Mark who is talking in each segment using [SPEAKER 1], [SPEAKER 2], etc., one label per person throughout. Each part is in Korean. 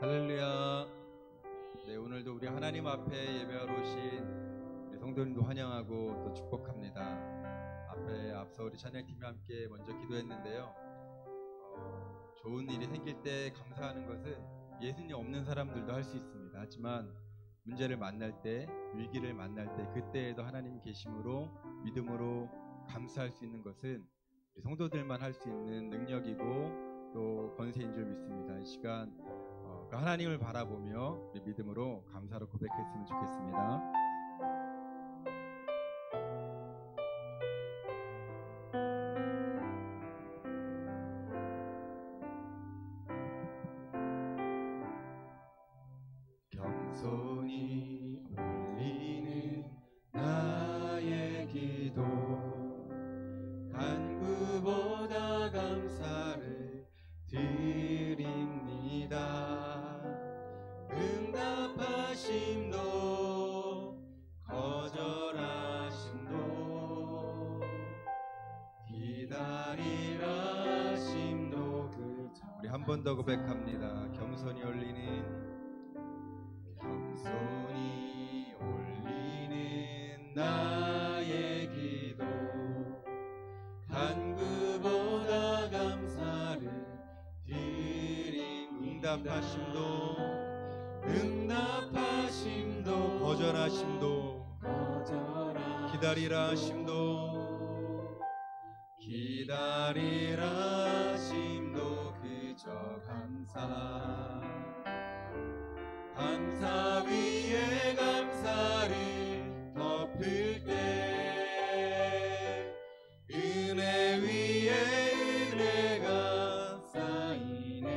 [SPEAKER 1] 할렐루야. 네, 오늘도 우리 하나님 앞에 예배하러 오신 우리 성도님도 환영하고 또 축복합니다. 앞서 우리 찬양팀이 함께 먼저 기도했는데요. 좋은 일이 생길 때 감사하는 것은 예수님 없는 사람들도 할 수 있습니다. 하지만 문제를 만날 때, 위기를 만날 때 그때에도 하나님 계심으로 믿음으로 감사할 수 있는 것은 우리 성도들만 할 수 있는 능력이고 또 권세인 줄 믿습니다. 이 시간 하나님을 바라보며 우리 믿음으로 감사로 고백했으면 좋겠습니다. 겸손히 올리는 나의 기도, 간구보다 감사를 드립니다. 응답하심도 거절하심도 기다리라심도 우리 한 번 더 고백합니다. 겸손히 올리는 나의 기도, 간구보다 감사를 드립니다. 응답하심도 거절하심도 기다리라심도 그저 감사 위에 감사를 덮을 때 은혜 위에 은혜가 쌓이네.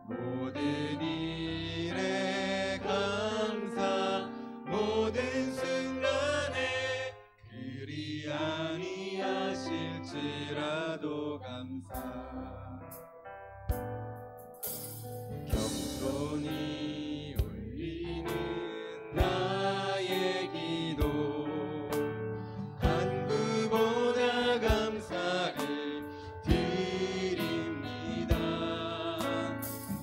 [SPEAKER 1] 모든 일에 감사, 모든 순간에 그리 아니하실지라도 감사. 겸손히 올리는 나의 기도, 간구보다 감사를 드립니다.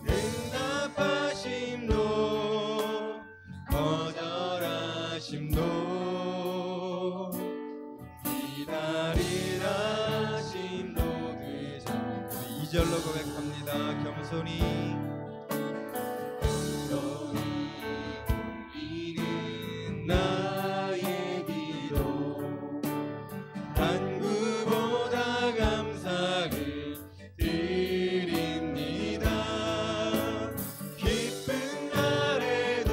[SPEAKER 1] 응답하심도 거절하심도 기다리라심도 그저. 2절로 고백합니다. 겸손히 나의 기도, 간구보다 감사를 드립니다. 기쁜 날에도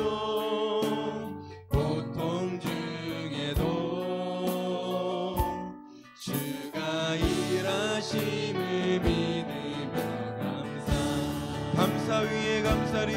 [SPEAKER 1] 고통 중에도 주가 일하심을 믿으며 감사 위에 감사를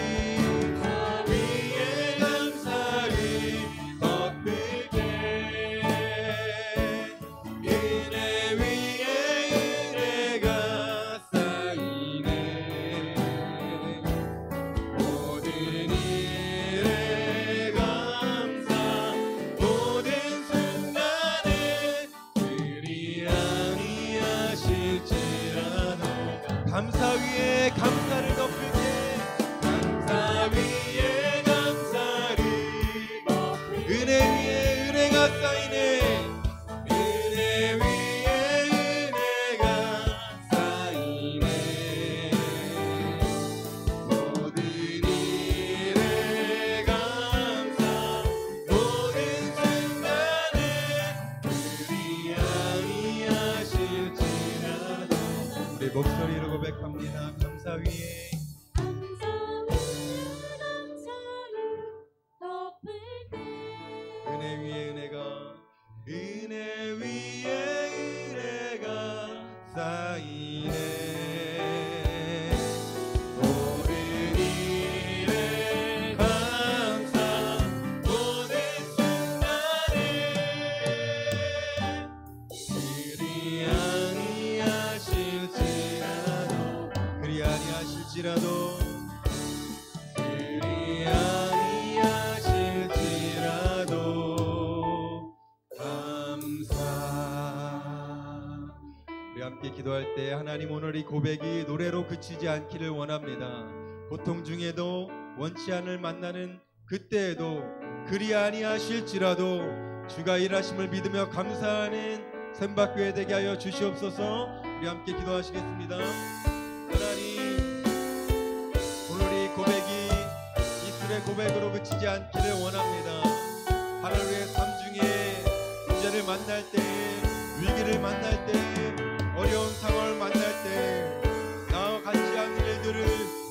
[SPEAKER 1] 감사 위에 감사를 덮을 때, 감사 위에 감사를 은혜 위에 은혜가 쌓이네. 은혜 위에 은혜가 쌓이네. 모든 일에 감사, 모든 순간에 그리 아니하실지라도. 우리 목소리로 고백합니다. 감사 위에 감사를 덮을 때 은혜 위에 은혜가 쌓이네. 모든 일에 감사, 모든 순간에 그리 아니하실지라도 감사. 우리 함께 기도할 때 하나님 오늘 이 고백이 노래로 그치지 않기를 원합니다. 고통 중에도 원치 않을 만나는 그때에도 그리 아니하실지라도 주가 일하심을 믿으며 감사하는 샘박교회 되게 하여 주시옵소서. 우리 함께 기도하시겠습니다. 하나님, 오늘 이 고백이 이술의 고백으로 그치지 않기를 원합니다. 하루의 삶 중에 문제를 만날 때, 위기를 만날 때, 어려운 상황을 만날 때, 나와 같지 않은 일들을,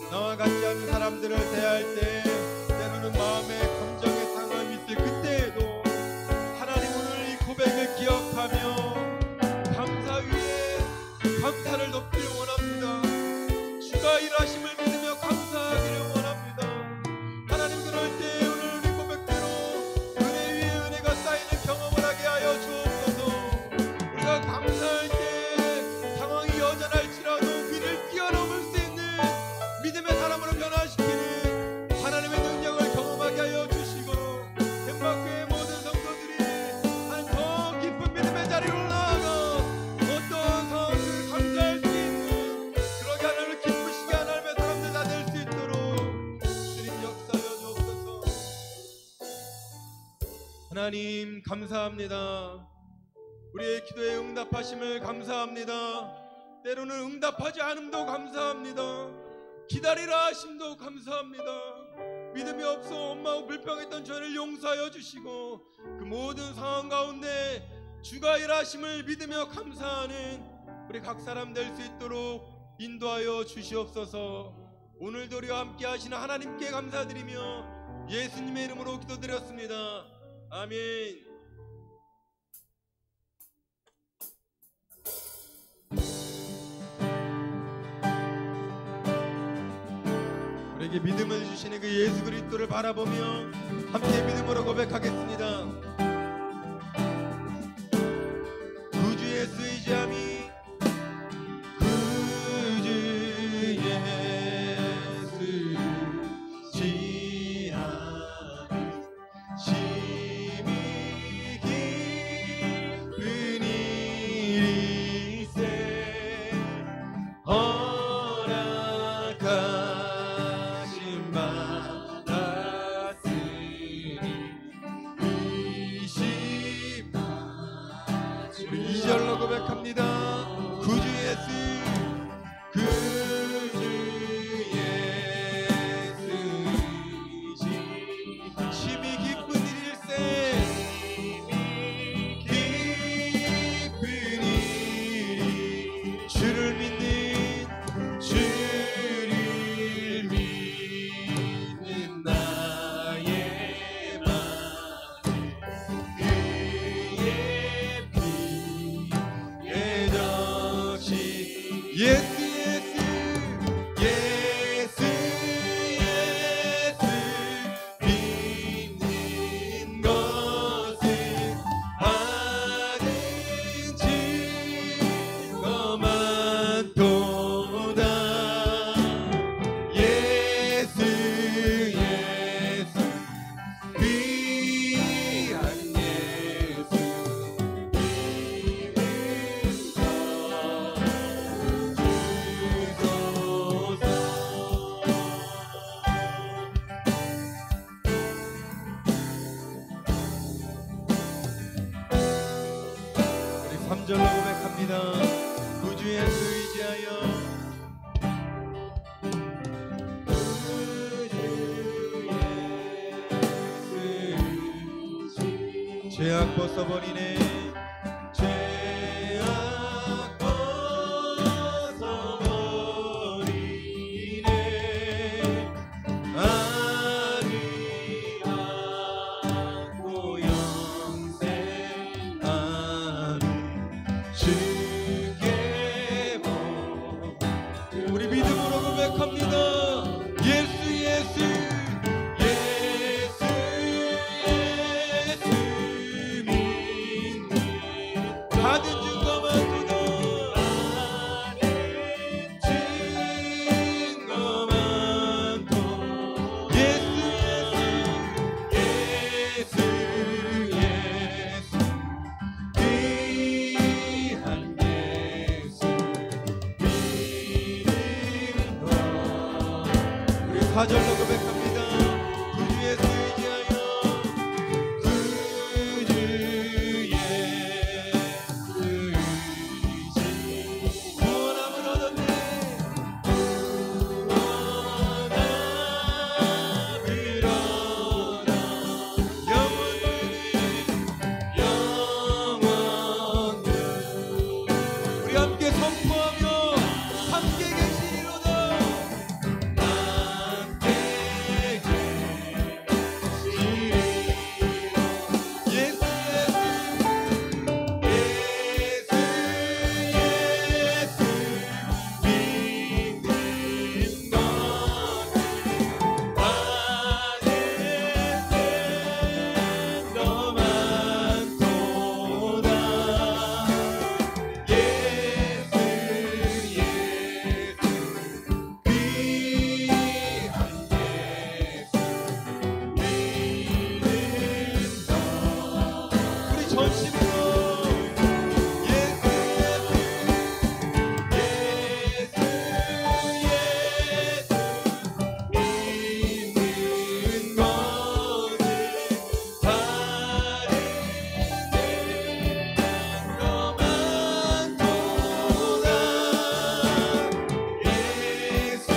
[SPEAKER 1] 나와 같지 않은 사람들을 대할 때, 때로는 마음의 감정의 상함이 있을 그때에도 하나님 오늘 이 고백을 기억하며 감사 위에 감사를 높이길 원합니다. 주가 일하심을 믿으며 감사하기를 원합니다. 하나님, 그럴 때 오늘 우리 고백대로 은혜 위에 은혜가 쌓이는 경험을 하게 하여 주옵소서. 우리가 감사할 때 상황이 여전할지라도 위를 뛰어넘을 수 있는 믿음의 사람으로 변화시키는 하나님의 능력을 경험하게 하여 주시고, 샘박교회 모든 성도들이 한 더 깊은 믿음의 자리로 나아가 어떠한 상황을 감사할 수 있는, 그러게 하나님을 기쁘시게 하나님의 사람들 다 될 수 있도록 주님 역사하여 주옵소서. 하나님 감사합니다. 우리의 기도에 응답하심을 감사합니다. 때로는 응답하지 않음도 감사합니다. 기다리라 하심도 감사합니다. 믿음이 없어 엄마고 불평했던 저를 용서하여 주시고, 그 모든 상황 가운데 주가 일하심을 믿으며 감사하는 우리 각 사람 될 수 있도록 인도하여 주시옵소서. 오늘도 우리와 함께 하시는 하나님께 감사드리며 예수님의 이름으로 기도드렸습니다. 아멘. 우리에게 믿음을 주시는 그 예수 그리스도를 바라보며 함께 믿음으로 고백하겠습니다. 구주 예수 의지함이, 구주 예수 의지함이 심히 깊은 일이세. 고백합니다. 구주 예수, 구주 예수 심히 깊은 일일세. 깊은 일이 주를 믿는, 주를 믿는 나의 마음, 그의 피 예수 예수 예수 예수 믿는 것은 하는 증거만 도다. 예수 예수 귀한 예수 절로 고백합니다. 구주 예수 의지하여, 구주 예수 죄악 벗어버리네, 죄악 벗어버리네. 아리하고 영생하는 주께 우리 믿음으로 고백합니다. 예수 예수 예수 예수 믿는 받은 증거만 도다. 증거만 도. 예수 예수 예수 예수 귀한 예수 4절로 고백합니다. 구주 예수 의지하여 구주 예수 의지 구원함을 얻었네. 구원함을 얻어 영원히 우리 함께 선포하며 함께 계시리로다. 함께 계시리로다. 예수 예수 믿는 것을 받을 때 너만 도다. 예수 우리 전심으로 예수 예수 믿는 것을 바르는 너만 도다. 예수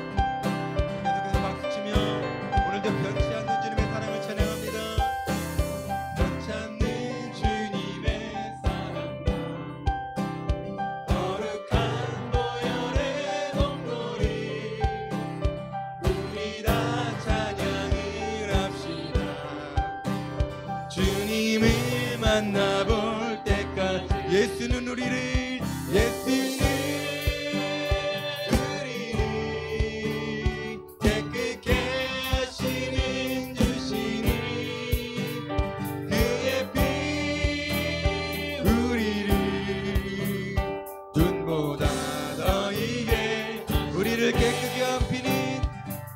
[SPEAKER 1] 계속해서 박수치며 오늘도 변치 않는 주님의 사랑을 찬양합니다. 변치 않는 주님의 사랑과 거룩한 보혈의 공로리 우리 다 찬양을 합시다. 주님을 만나볼 때까지 예수는 우리를 깨끗게 하시는 주시니 그의 피 우리를 눈보다 더 이게 우리를 깨끗게 한 피는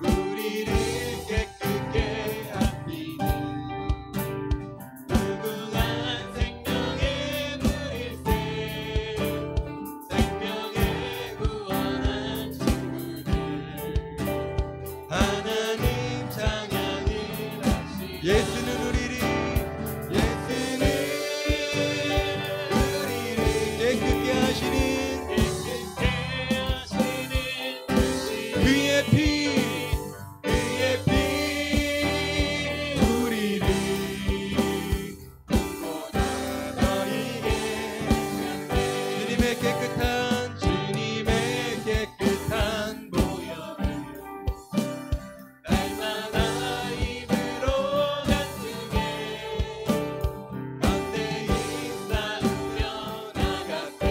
[SPEAKER 1] 우리를 깨끗게 한 피는 무궁한 생명의 물일세. 생명의 구원한 친구들 하나님 찬양을 하시. 예수는 우리를 깨끗게 하시는 그의 피 우리를 눈보다 더 이게 주님의 깨끗한 보혈을 날마다 입으로 간증해 담대히 쌓으며 나가세.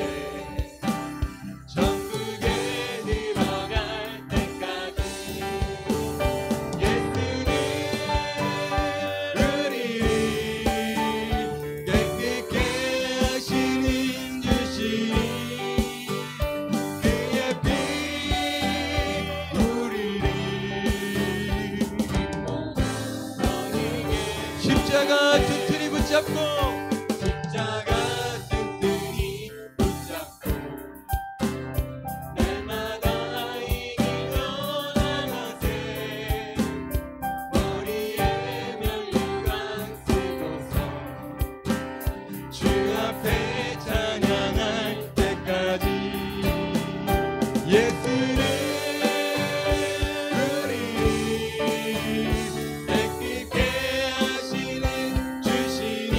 [SPEAKER 1] 천국에 들어갈 때까지 예수는 우리를 깨끗게 하시는 주시니 그의 피 우리를 십자가 튼튼히 붙잡고 날마다 이기며 나가세. 머리에 면류관 쓰고서 주 앞에 찬양할 때까지 예수는 우리를 깨끗게 하시는 주시니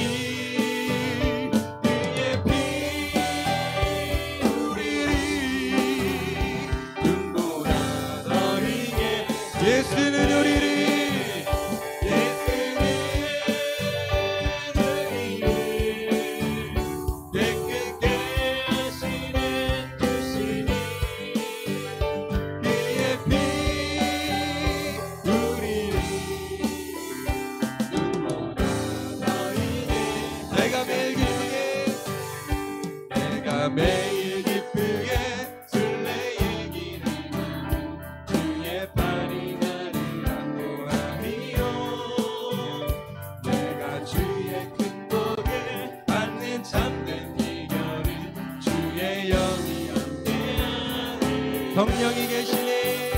[SPEAKER 1] 성령이 계시네.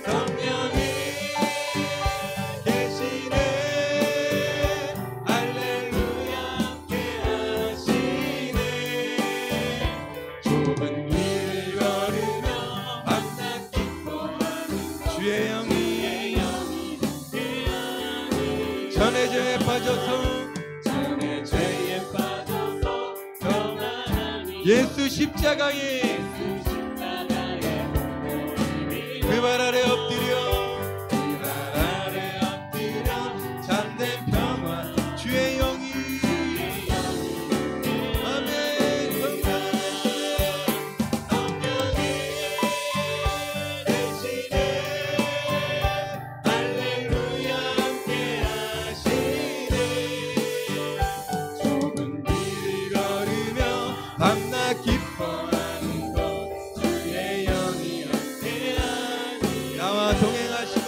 [SPEAKER 1] 성령이 계시네. 할렐루야 함께 하시네. 좁은 길을 걸으며 밤낮 기뻐하는 주의 영이 전의 죄에 빠져서 예수 십자가에 그 발 아래 엎드려 잠든 평화 주의 영이 아멘. 성령이 계시네. 할렐루야 함께 하시네. 좁은 길을 걸으며 밤낮 기뻐하는 것 주의 영이 함께하니. 나와 동행하시고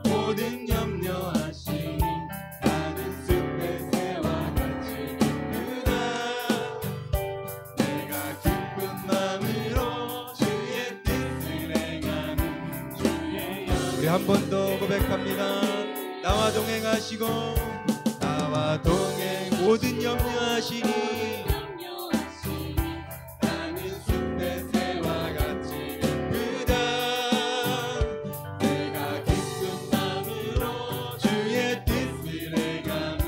[SPEAKER 1] 모든 염려하시니 나는 숲의 새와 같이 기쁘다. 내가 기쁜 마음으로 주의 뜻을 행하는 주의 영. 우리 한 번 더 고백합니다. 나와 동행하시고 나와 동행 모든 염려하시니 나는 숲의 새와 같이 기쁘다. 내가 기쁜 마음으로 주의 뜻을 행하는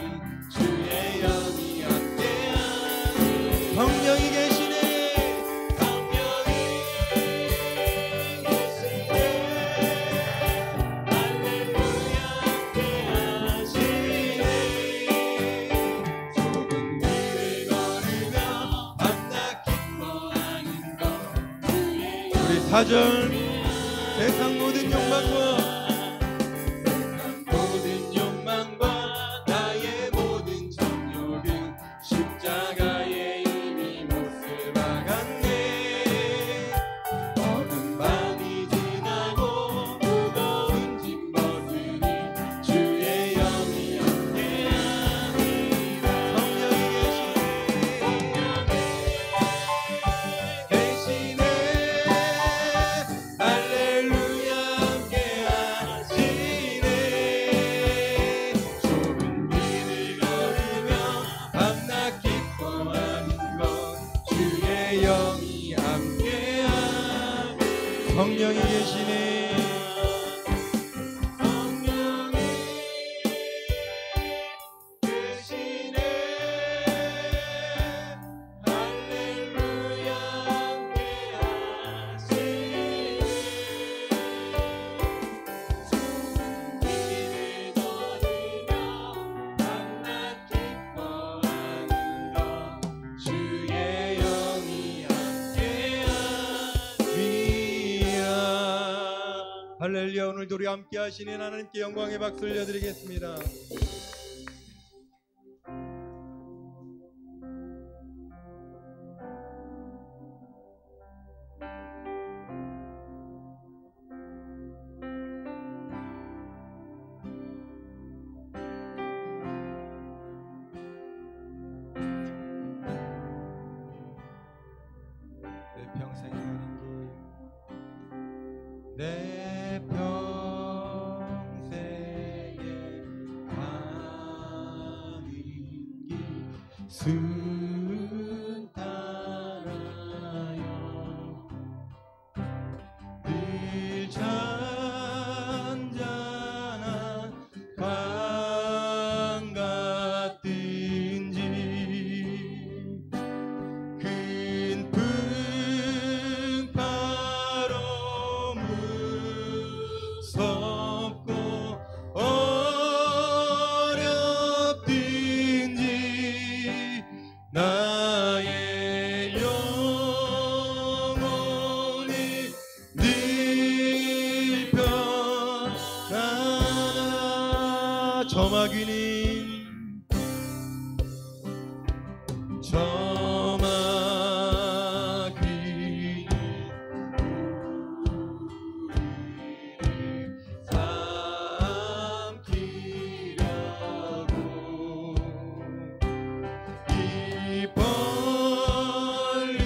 [SPEAKER 1] 주의 영이 함께하니. 성령이 계시네. 성령이 계시네. 할렐루야 함께 하시네. 좁은 길을 걸으며 밤낮 기뻐하는 것 주의 영이. 우리 4절 세상 모든 욕망과 나의 모든 정욕은 십자가에 이미 못을 박았네. 어두운 밤이 지나고 무거운 짐 벗으니 주의 영이 함께하니라. 성령이 계시네. 할렐루야 함께 하시네. 좁은 길을 걸으며 밤낮 기뻐하는 것 주의 영이 함께하니. 성령이 계시네. 성령이 계시네. 할렐루야 함께 하시네. 길을 걸으며 밤낮 기뻐하는 것 주의 영이 함께하니라. 할렐루야. 오늘도 우리 함께 하시는 하나님께 영광의 박수 올려드리겠습니다. 내 평생의 내 평생의 가는 길 순탄하여 늘 잔잔한 강 같든지 큰 풍파로 무섭고 어렵든지 나의 영혼이 늘 편안하나. 저마귀는 삼키려고 이 벌리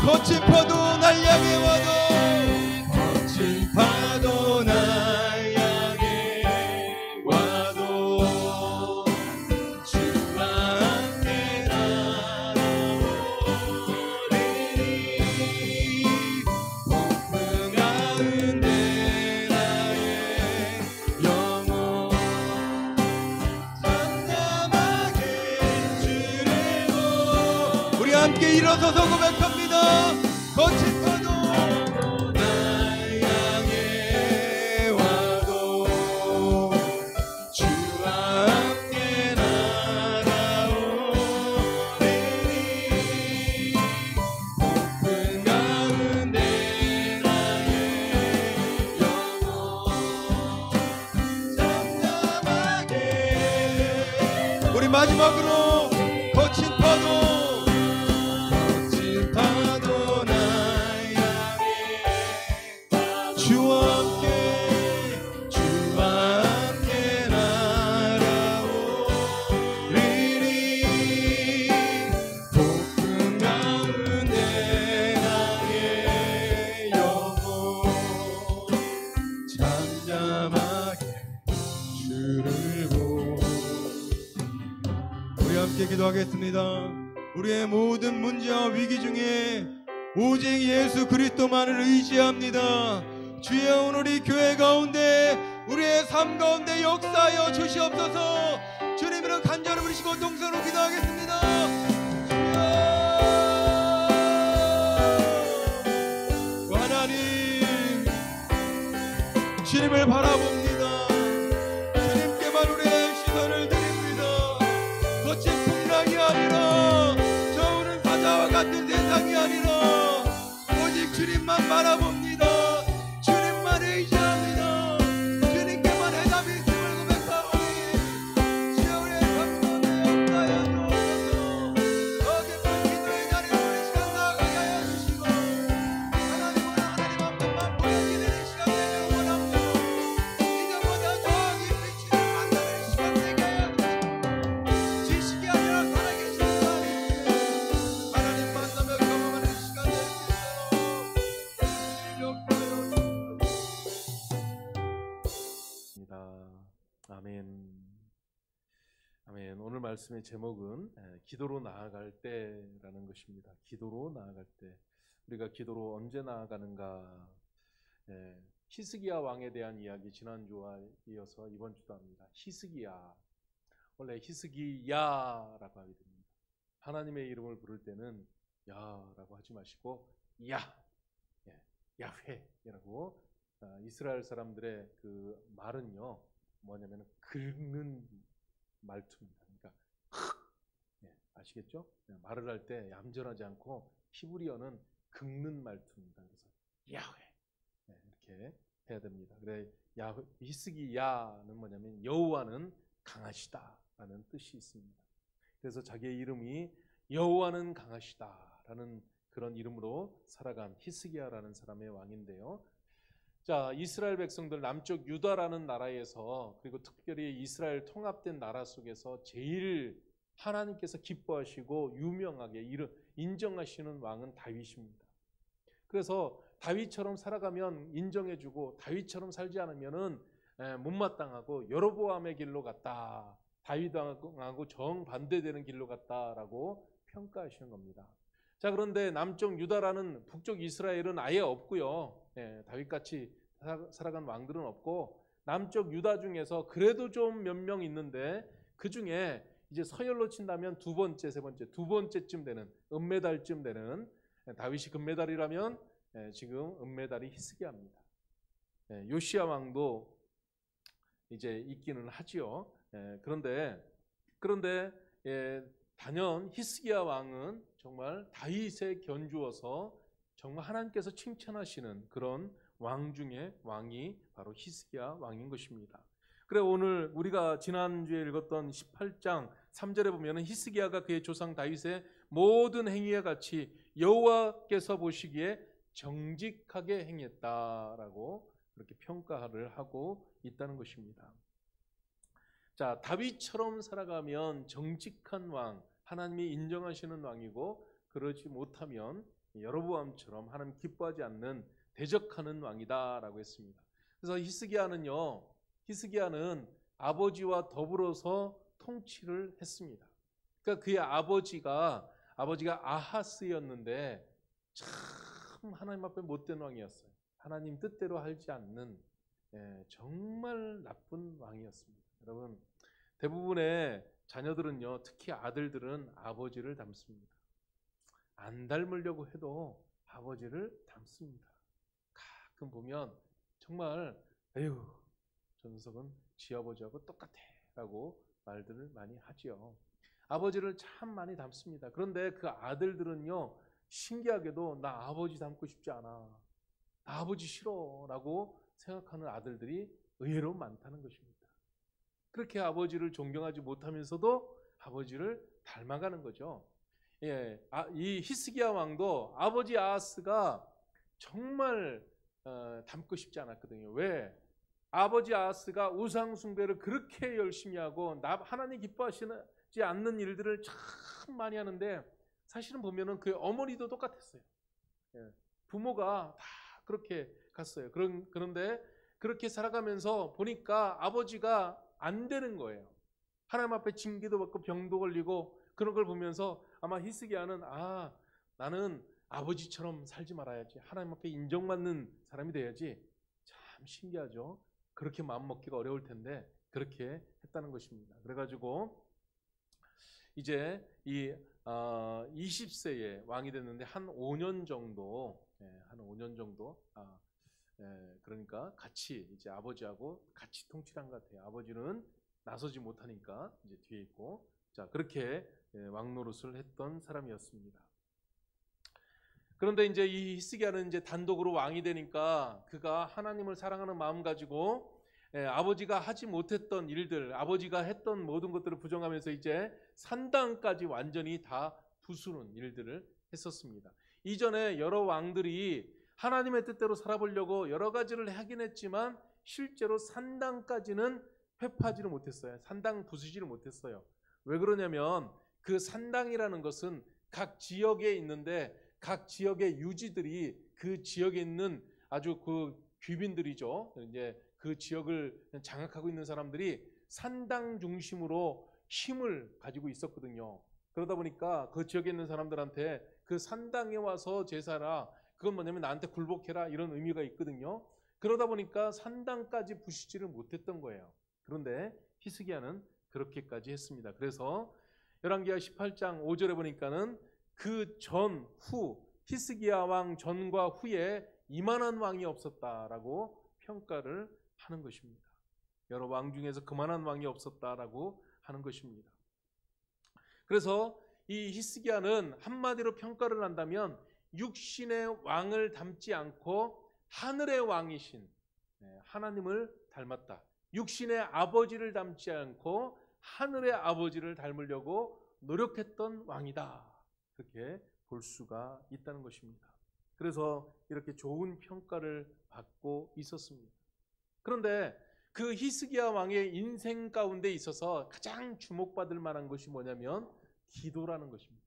[SPEAKER 1] 거친 파도 날 향해 와도 거친 파도 날 향해 와도 주와 함께 날아오리니 폭풍 가운데 나의 영혼 잠잠하게 주를 우리 함께 일어서서 고백합니다. 거친 파도 날 향해 와도 주와 함께 날아오리니 폭풍 가운데 나의 영혼 잠잠하게 우리 마지막으로 거친 파도 함께 기도하겠습니다. 우리의 모든 문제와 위기 중에 오직 예수 그리스도만을 의지합니다. 주여, 오늘 이 교회 가운데 우리의 삶 가운데 역사하여 주시옵소서. 주님으로 간절히 부르시고 동서로 기도하겠습니다. 주여, 하나님, 주님을 바라봅니다. 주님께만 우리의 시선을 드립니다. 거친 풍랑이 아니라 저우는 사자와 같은 세상이 아니라 오직 주님만 바라봅니다. 주님만 의지합니다. 주님께만 해답이 있음을 고백하오니 주여, 우리의 삶 가운데 역사하여 주옵소서. 더 깊은 기도의 자리로 우리 시간 나아가게 하여 주시고 하나님은 하나님 앞에만 보여지는 이 시간 되기를 원합니다. 이전보다 더 깊이 주님 만나는 시간 되게 하여 주시고 지식이 아니라 살아계신 하나님, 하나님 만나며 경험하는 시간 될 수 있도록
[SPEAKER 2] 아멘. 아멘. 오늘 말씀의 제목은 기도로 나아갈 때라는 것입니다. 기도로 나아갈 때. 우리가 기도로 언제 나아가는가? 히스기야 왕에 대한 이야기 지난주와 이어서 이번 주도 합니다. 히스기야. 원래 히스기야라고 하게 됩니다. 하나님의 이름을 부를 때는 야라고 하지 마시고 야, 야훼라고. 이스라엘 사람들의 그 말은요, 뭐냐면 긁는 말투입니다. 그러니까 아시겠죠? 말을 할 때 얌전하지 않고 히브리어는 긁는 말투입니다. 그래서 야훼 이렇게 해야 됩니다. 그래, 히스기야는 뭐냐면 여호와는 강하시다라는 뜻이 있습니다. 그래서 자기의 이름이 여호와는 강하시다라는 그런 이름으로 살아간 히스기야라는 사람의 왕인데요. 자, 이스라엘 백성들 남쪽 유다라는 나라에서, 그리고 특별히 이스라엘 통합된 나라 속에서 제일 하나님께서 기뻐하시고 유명하게 인정하시는 왕은 다윗입니다. 그래서 다윗처럼 살아가면 인정해주고 다윗처럼 살지 않으면은 못마땅하고 여로보암의 길로 갔다, 다윗왕하고 정반대되는 길로 갔다라고 평가하시는 겁니다. 자, 그런데 남쪽 유다라는 북쪽 이스라엘은 아예 없고요. 다윗같이 살아간 왕들은 없고, 남쪽 유다 중에서 그래도 좀 몇 명 있는데 그 중에 이제 서열로 친다면 두 번째, 세 번째, 두 번째쯤 되는, 은메달쯤 되는, 다윗이 금메달이라면 지금 은메달이 히스기야입니다. 요시야 왕도 이제 있기는 하지요. 그런데 단연 히스기야 왕은 정말 다윗에 견주어서 정말 하나님께서 칭찬하시는 그런 왕 중에 왕이 바로 히스기야 왕인 것입니다. 그래, 오늘 우리가 지난주에 읽었던 18장 3절에 보면 히스기야가 그의 조상 다윗의 모든 행위와 같이 여호와께서 보시기에 정직하게 행했다라고 그렇게 평가를 하고 있다는 것입니다. 자, 다윗처럼 살아가면 정직한 왕, 하나님이 인정하시는 왕이고, 그러지 못하면 여로보암처럼 하나님 기뻐하지 않는 대적하는 왕이다라고 했습니다. 그래서 히스기야는 아버지와 더불어서 통치를 했습니다. 그러니까 그의 아버지가 아하스였는데 참 하나님 앞에 못된 왕이었어요. 하나님 뜻대로 하지 않는 정말 나쁜 왕이었습니다. 여러분, 대부분의 자녀들은요, 특히 아들들은 아버지를 닮습니다. 안 닮으려고 해도 아버지를 닮습니다. 가끔 보면 정말 에휴, 저 녀석은 지 아버지하고 똑같아 라고 말들을 많이 하지요. 아버지를 참 많이 닮습니다. 그런데 그 아들들은요, 신기하게도 나 아버지 닮고 싶지 않아, 나 아버지 싫어 라고 생각하는 아들들이 의외로 많다는 것입니다. 그렇게 아버지를 존경하지 못하면서도 아버지를 닮아가는 거죠. 이 히스기야 왕도 아버지 아하스가 정말 닮고 싶지 않았거든요. 왜? 아버지 아하스가 우상 숭배를 그렇게 열심히 하고 하나님 기뻐하시지 않는 일들을 참 많이 하는데, 사실은 보면은 그의 어머니도 똑같았어요. 부모가 다 그렇게 갔어요. 그런데 그렇게 살아가면서 보니까 아버지가 안 되는 거예요. 하나님 앞에 징계도 받고 병도 걸리고 그런 걸 보면서 아마 히스기야는 나는 아버지처럼 살지 말아야지. 하나님 앞에 인정받는 사람이 돼야지. 참 신기하죠. 그렇게 마음 먹기가 어려울 텐데 그렇게 했다는 것입니다. 그래가지고 이제 이 20세에 왕이 됐는데 한 5년 정도, 그러니까 같이 이제 아버지하고 같이 통치한 것 같아요. 아버지는 나서지 못하니까 이제 뒤에 있고, 자 그렇게 왕 노릇을 했던 사람이었습니다. 그런데 이제 이 히스기야는 이제 단독으로 왕이 되니까 그가 하나님을 사랑하는 마음 가지고 아버지가 하지 못했던 일들, 아버지가 했던 모든 것들을 부정하면서 이제 산당까지 완전히 다 부수는 일들을 했었습니다. 이전에 여러 왕들이 하나님의 뜻대로 살아보려고 여러 가지를 하긴 했지만 실제로 산당까지는 회파하지를 못했어요. 산당 부수지를 못했어요. 왜 그러냐면 그 산당이라는 것은 각 지역에 있는데 각 지역의 유지들이 그 지역에 있는 아주 그 귀빈들이죠. 이제 그 지역을 장악하고 있는 사람들이 산당 중심으로 힘을 가지고 있었거든요. 그러다 보니까 그 지역에 있는 사람들한테 그 산당에 와서 제사라, 그건 뭐냐면 나한테 굴복해라, 이런 의미가 있거든요. 그러다 보니까 산당까지 부수지를 못했던 거예요. 그런데 히스기야는 그렇게까지 했습니다. 그래서 열왕기하 18장 5절에 보니까는 그 전, 후, 히스기야 왕 전과 후에 이만한 왕이 없었다라고 평가를 하는 것입니다. 여러 왕 중에서 그만한 왕이 없었다라고 하는 것입니다. 그래서 이 히스기야는 한마디로 평가를 한다면 육신의 왕을 닮지 않고 하늘의 왕이신 하나님을 닮았다. 육신의 아버지를 닮지 않고 하늘의 아버지를 닮으려고 노력했던 왕이다. 그렇게 볼 수가 있다는 것입니다. 그래서 이렇게 좋은 평가를 받고 있었습니다. 그런데 그 히스기야 왕의 인생 가운데 있어서 가장 주목받을 만한 것이 뭐냐면 기도라는 것입니다.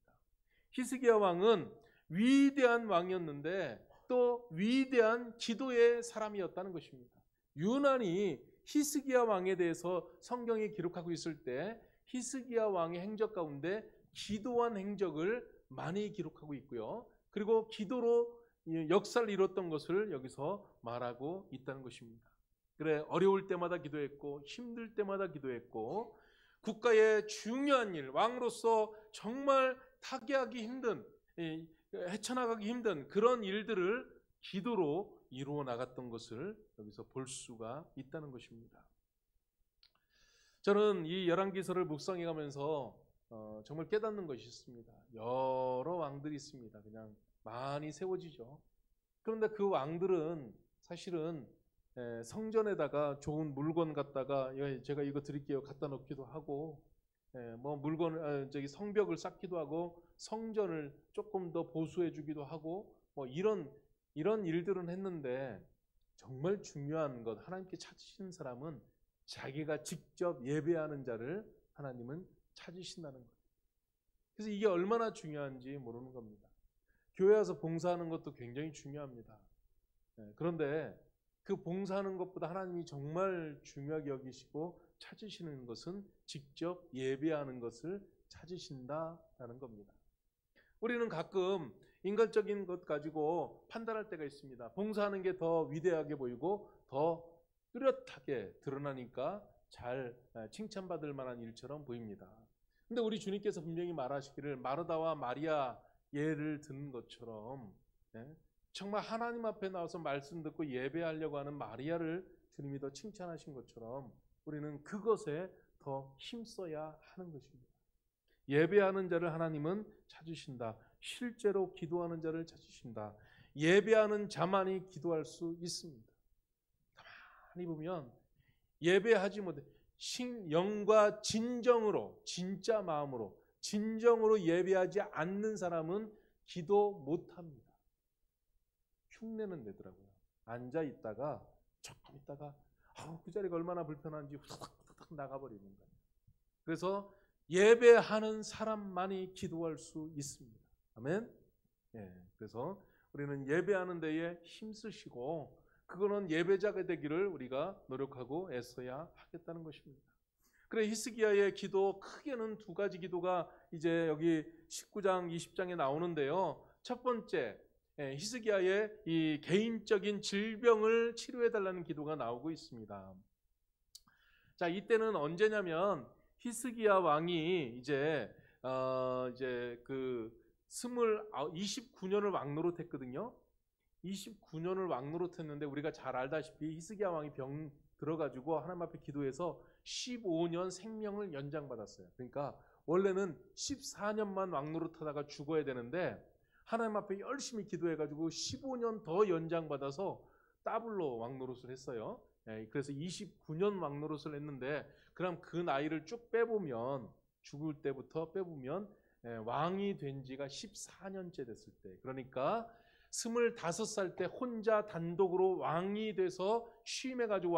[SPEAKER 2] 히스기야 왕은 위대한 왕이었는데 또 위대한 기도의 사람이었다는 것입니다. 유난히 히스기야 왕에 대해서 성경에 기록하고 있을 때 히스기야 왕의 행적 가운데 기도한 행적을 많이 기록하고 있고요. 그리고 기도로 역사를 이뤘던 것을 여기서 말하고 있다는 것입니다. 그래, 어려울 때마다 기도했고 힘들 때마다 기도했고 국가의 중요한 일, 왕으로서 정말 타개하기 힘든, 헤쳐나가기 힘든 그런 일들을 기도로 이루어 나갔던 것을 여기서 볼 수가 있다는 것입니다. 저는 이 열왕기서를 묵상해 가면서 정말 깨닫는 것이 있습니다. 여러 왕들이 있습니다. 그냥 많이 세워지죠. 그런데 그 왕들은 사실은 성전에다가 좋은 물건 갖다가 제가 이거 드릴게요 갖다 놓기도 하고 뭐 물건 성벽을 쌓기도 하고 성전을 조금 더 보수해 주기도 하고 뭐 이런 일들은 했는데 정말 중요한 것, 하나님께 찾으시는 사람은 자기가 직접 예배하는 자를 하나님은 찾으신다는 거예요. 그래서 이게 얼마나 중요한지 모르는 겁니다. 교회 와서 봉사하는 것도 굉장히 중요합니다. 그런데 그 봉사하는 것보다 하나님이 정말 중요하게 여기시고 찾으시는 것은 직접 예배하는 것을 찾으신다라는 겁니다. 우리는 가끔 인간적인 것 가지고 판단할 때가 있습니다. 봉사하는 게 더 위대하게 보이고 더 뚜렷하게 드러나니까 잘 칭찬받을 만한 일처럼 보입니다. 근데 우리 주님께서 분명히 말하시기를 마르다와 마리아 예를 든 것처럼 정말 하나님 앞에 나와서 말씀 듣고 예배하려고 하는 마리아를 주님이 더 칭찬하신 것처럼 우리는 그것에 더 힘써야 하는 것입니다. 예배하는 자를 하나님은 찾으신다. 실제로 기도하는 자를 찾으신다. 예배하는 자만이 기도할 수 있습니다. 가만히 보면 예배하지 못해 영과 진정으로, 진짜 마음으로, 진정으로 예배하지 않는 사람은 기도 못합니다. 흉내는 내더라고요. 앉아 있다가 조금 있다가 그 자리가 얼마나 불편한지 후다닥 나가버리는 거예요. 그래서 예배하는 사람만이 기도할 수 있습니다. 아멘. 그래서 우리는 예배하는 데에 힘쓰시고 그거는 예배자가 되기를 우리가 노력하고 애써야 하겠다는 것입니다. 그래 히스기야의 기도 크게는 두 가지 기도가 이제 여기 19장, 20장에 나오는데요. 첫 번째, 히스기야의 이 개인적인 질병을 치료해 달라는 기도가 나오고 있습니다. 자, 이때는 언제냐면 히스기야 왕이 이제 그 29년을 왕노릇했거든요. 29년을 왕노릇했는데 우리가 잘 알다시피 히스기야 왕이 병 들어가지고 하나님 앞에 기도해서 15년 생명을 연장받았어요. 그러니까 원래는 14년만 왕노릇하다가 죽어야 되는데 하나님 앞에 열심히 기도해가지고 15년 더 연장받아서 더블로 왕노릇을 했어요. 그래서 29년 왕노릇을 했는데 그럼 그 나이를 쭉 빼보면 죽을 때부터 빼보면 왕이 된 지가 14년째 됐을 때, 그러니까 25살 때 혼자 단독으로 왕이 돼서 취임해가지고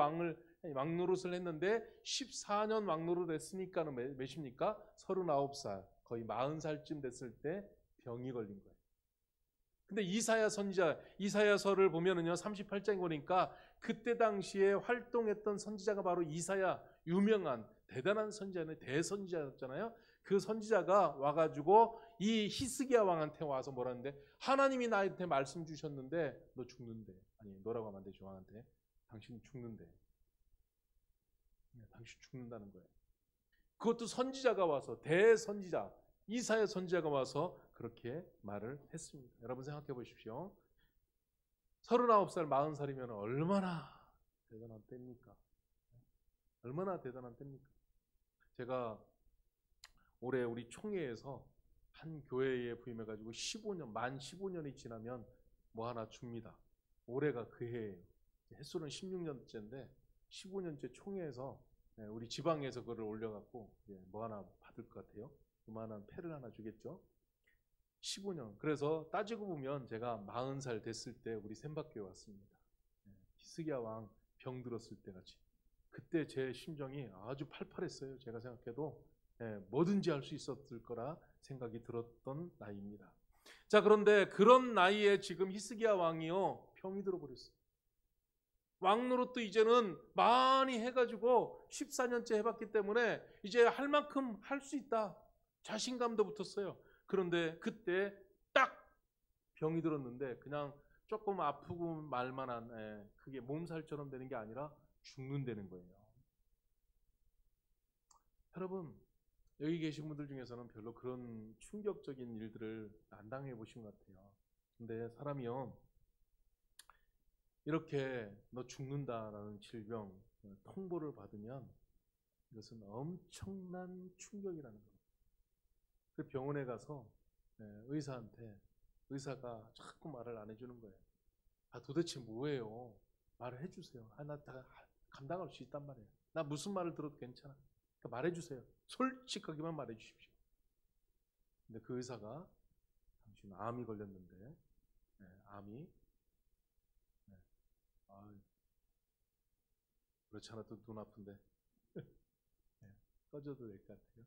[SPEAKER 2] 왕노릇을 했는데 14년 왕노릇을 했으니까는 몇입니까? 39살, 거의 40살쯤 됐을 때 병이 걸린 거예요. 근데 이사야 선지자, 이사야서를 보면은요 38장에 보니까 그때 당시에 활동했던 선지자가 바로 이사야, 유명한 대단한 선지자는 대선지자였잖아요. 그 선지자가 와가지고 이 히스기야 왕한테 와서 뭐라는데, 하나님이 나한테 말씀 주셨는데 너 죽는데, 아니 너라고 하면 안 되죠, 왕한테. 당신 죽는데, 당신 죽는다는 거예요. 그것도 선지자가 와서, 대선지자 이사야 선지자가 와서 그렇게 말을 했습니다. 여러분 생각해 보십시오. 39살, 40살이면 얼마나 대단한 때입니까? 얼마나 대단한 때입니까? 제가 올해 우리 총회에서 한 교회에 부임해가지고 15년, 만 15년이 지나면 뭐 하나 줍니다. 올해가 그 해예요. 햇수는 16년째인데 15년째 총회에서 우리 지방에서 그걸 올려갖고 뭐 하나 받을 것 같아요. 그만한 패를 하나 주겠죠. 15년. 그래서 따지고 보면 제가 40살 됐을 때 우리 샘박교회 왔습니다. 히스기야 왕 병 들었을 때 같이. 그때 제 심정이 아주 팔팔했어요. 제가 생각해도 뭐든지 할 수 있었을 거라 생각이 들었던 나이입니다. 자, 그런데 그런 나이에 지금 히스기야 왕이요 병이 들어버렸어요. 왕노릇도 이제는 많이 해가지고 14년째 해봤기 때문에 이제 할 만큼 할 수 있다, 자신감도 붙었어요. 그런데 그때 딱 병이 들었는데 그냥 조금 아프고 말만한, 그게 몸살처럼 되는 게 아니라 죽는다는 거예요. 여러분, 여기 계신 분들 중에서는 별로 그런 충격적인 일들을 안 당해 보신 것 같아요. 근데 사람이요, 이렇게 너 죽는다라는 질병 통보를 받으면 이것은 엄청난 충격이라는 거예요. 그 병원에 가서 의사가 자꾸 말을 안 해주는 거예요. 아, 도대체 뭐예요? 말을 해주세요. 나 다 감당할 수 있단 말이에요. 나 무슨 말을 들어도 괜찮아. 그러니까 말해주세요. 솔직하게만 말해주십시오. 근데 그 의사가 당신 암이 걸렸는데, 암이, 그렇지 않아도 눈 아픈데 꺼져도 될 것 같아요.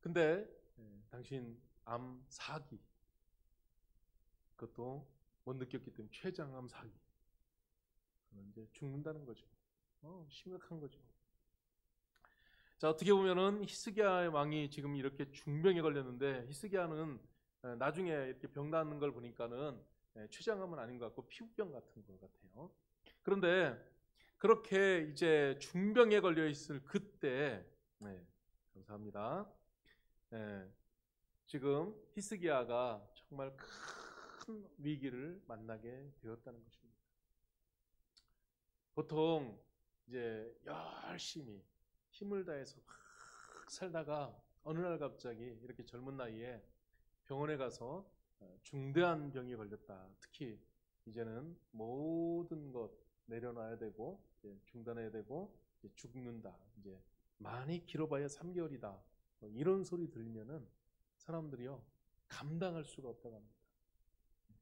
[SPEAKER 2] 근데 당신 암 4기, 그것도 못 느꼈기 때문에 췌장암 4기. 그럼 이제 죽는다는 거죠. 심각한 거죠. 자, 어떻게 보면은 히스기야 왕이 지금 이렇게 중병에 걸렸는데, 히스기야는 나중에 이렇게 병 낫는 걸 보니까는 췌장암은 아닌 것 같고 피부병 같은 것 같아요. 그런데 그렇게 이제 중병에 걸려 있을 그때, 감사합니다. 지금 히스기야가 정말 큰 위기를 만나게 되었다는 것입니다. 보통 이제 열심히 힘을 다해서 막 살다가 어느 날 갑자기 이렇게 젊은 나이에 병원에 가서 중대한 병이 걸렸다. 특히 이제는 모든 것 내려놔야 되고 중단해야 되고 죽는다. 이제 많이 길어봐야 3개월이다. 이런 소리 들리면은 사람들이요 감당할 수가 없다고 합니다.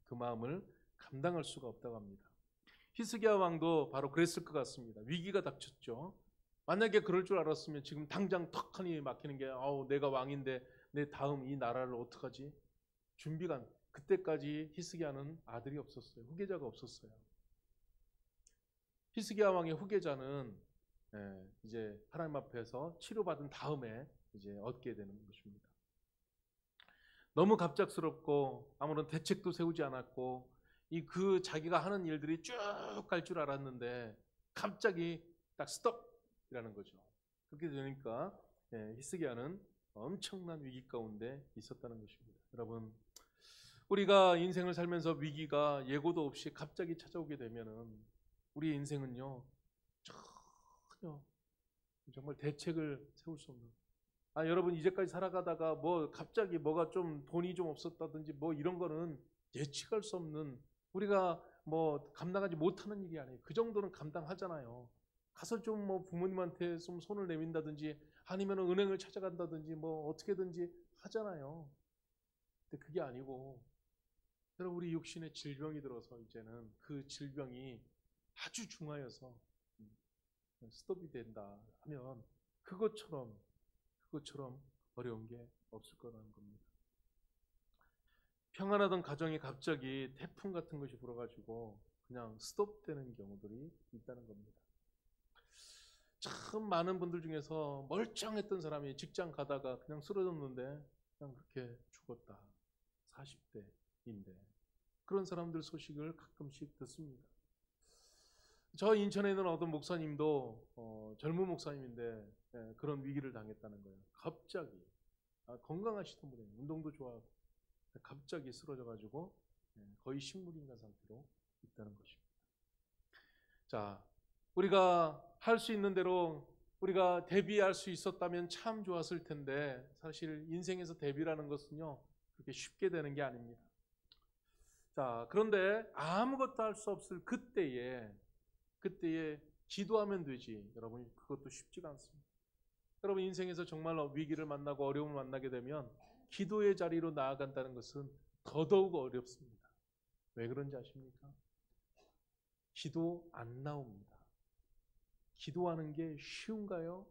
[SPEAKER 2] 그 마음을 감당할 수가 없다고 합니다. 히스기야 왕도 바로 그랬을 것 같습니다. 위기가 닥쳤죠. 만약에 그럴 줄 알았으면 지금 당장 턱하니 막히는 게 내가 왕인데 내 다음 이 나라를 어떡하지? 준비가, 그때까지 히스기야는 아들이 없었어요. 후계자가 없었어요. 히스기야 왕의 후계자는 이제 하나님 앞에서 치료받은 다음에 이제 얻게 되는 것입니다. 너무 갑작스럽고 아무런 대책도 세우지 않았고 그 자기가 하는 일들이 쭉 갈 줄 알았는데 갑자기 딱 스톱이라는 거죠. 그렇게 되니까 히스기야는 엄청난 위기 가운데 있었다는 것입니다. 여러분, 우리가 인생을 살면서 위기가 예고도 없이 갑자기 찾아오게 되면은 우리의 인생은요 전혀 정말 대책을 세울 수 없는. 여러분 이제까지 살아가다가 뭐 갑자기 뭐가 좀 돈이 좀 없었다든지 뭐 이런 거는 예측할 수 없는, 우리가 뭐 감당하지 못하는 일이 아니에요. 그 정도는 감당하잖아요. 가서 좀 뭐 부모님한테 좀 손을 내민다든지 아니면 은행을 찾아간다든지 뭐 어떻게든지 하잖아요. 근데 그게 아니고 여러분, 우리 육신에 질병이 들어서 이제는 그 질병이 아주 중하여서 스톱이 된다 하면 그것처럼 어려운 게 없을 거라는 겁니다. 평안하던 가정이 갑자기 태풍 같은 것이 불어가지고 그냥 스톱되는 경우들이 있다는 겁니다. 참 많은 분들 중에서 멀쩡했던 사람이 직장 가다가 그냥 쓰러졌는데 그냥 그렇게 죽었다. 40대인데 그런 사람들 소식을 가끔씩 듣습니다. 저 인천에 있는 어떤 목사님도 젊은 목사님인데 그런 위기를 당했다는 거예요. 갑자기 건강하시던 분이 운동도 좋아하고 갑자기 쓰러져가지고 거의 식물인간 상태로 있다는 것입니다. 자, 우리가 할 수 있는 대로 우리가 대비할 수 있었다면 참 좋았을 텐데 사실 인생에서 대비라는 것은요 그렇게 쉽게 되는 게 아닙니다. 자, 그런데 아무것도 할 수 없을 그때에 기도하면 되지. 여러분, 그것도 쉽지가 않습니다. 여러분, 인생에서 정말로 위기를 만나고 어려움을 만나게 되면 기도의 자리로 나아간다는 것은 더더욱 어렵습니다. 왜 그런지 아십니까? 기도 안 나옵니다. 기도하는 게 쉬운가요?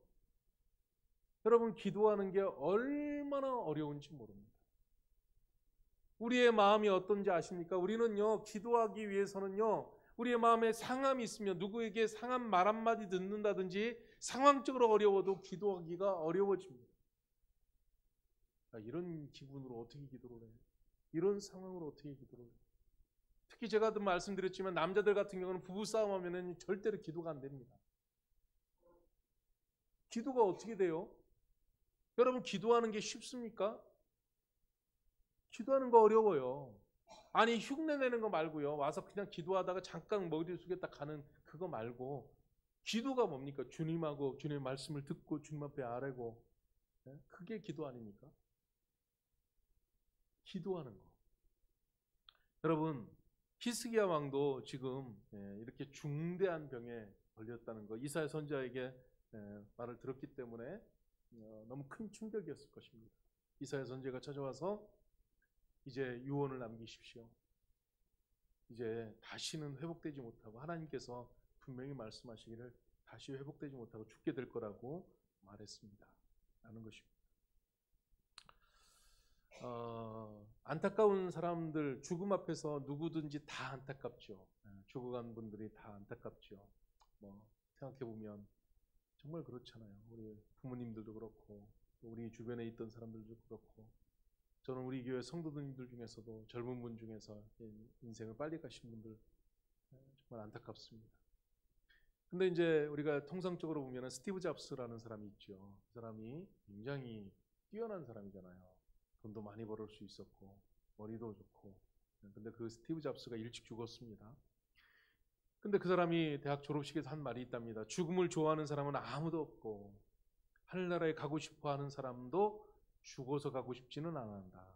[SPEAKER 2] 여러분, 기도하는 게 얼마나 어려운지 모릅니다. 우리의 마음이 어떤지 아십니까? 우리는요, 기도하기 위해서는요, 우리의 마음에 상함이 있으면 누구에게 상한 말 한마디 듣는다든지 상황적으로 어려워도 기도하기가 어려워집니다. 이런 기분으로 어떻게 기도를 해요? 이런 상황으로 어떻게 기도를 해요? 특히 제가 말씀드렸지만 남자들 같은 경우는 부부싸움 하면 절대로 기도가 안 됩니다. 기도가 어떻게 돼요? 여러분, 기도하는 게 쉽습니까? 기도하는 거 어려워요. 아니, 흉내내는 거 말고요. 와서 그냥 기도하다가 잠깐 머리 숙였다 가는 그거 말고 기도가 뭡니까? 주님하고 주님의 말씀을 듣고 주님 앞에 아뢰고, 그게 기도 아닙니까? 기도하는 거. 여러분, 히스기야 왕도 지금 이렇게 중대한 병에 걸렸다는 거, 이사야 선지자에게 말을 들었기 때문에 너무 큰 충격이었을 것입니다. 이사야 선지자가 찾아와서 이제 유언을 남기십시오. 이제 다시는 회복되지 못하고, 하나님께서 분명히 말씀하시기를 다시 회복되지 못하고 죽게 될 거라고 말했습니다. 라는 것입니다. 안타까운 사람들, 죽음 앞에서 누구든지 다 안타깝죠. 죽어간 분들이 다 안타깝죠. 생각해보면 정말 그렇잖아요. 우리 부모님들도 그렇고 우리 주변에 있던 사람들도 그렇고, 저는 우리 교회 성도님들 중에서도 젊은 분 중에서 인생을 빨리 가신 분들 정말 안타깝습니다. 근데 이제 우리가 통상적으로 보면 스티브 잡스라는 사람이 있죠. 그 사람이 굉장히 뛰어난 사람이잖아요. 돈도 많이 벌을 수 있었고 머리도 좋고. 근데 그 스티브 잡스가 일찍 죽었습니다. 근데 그 사람이 대학 졸업식에서 한 말이 있답니다. 죽음을 좋아하는 사람은 아무도 없고 하늘나라에 가고 싶어 하는 사람도 죽어서 가고 싶지는 않는다.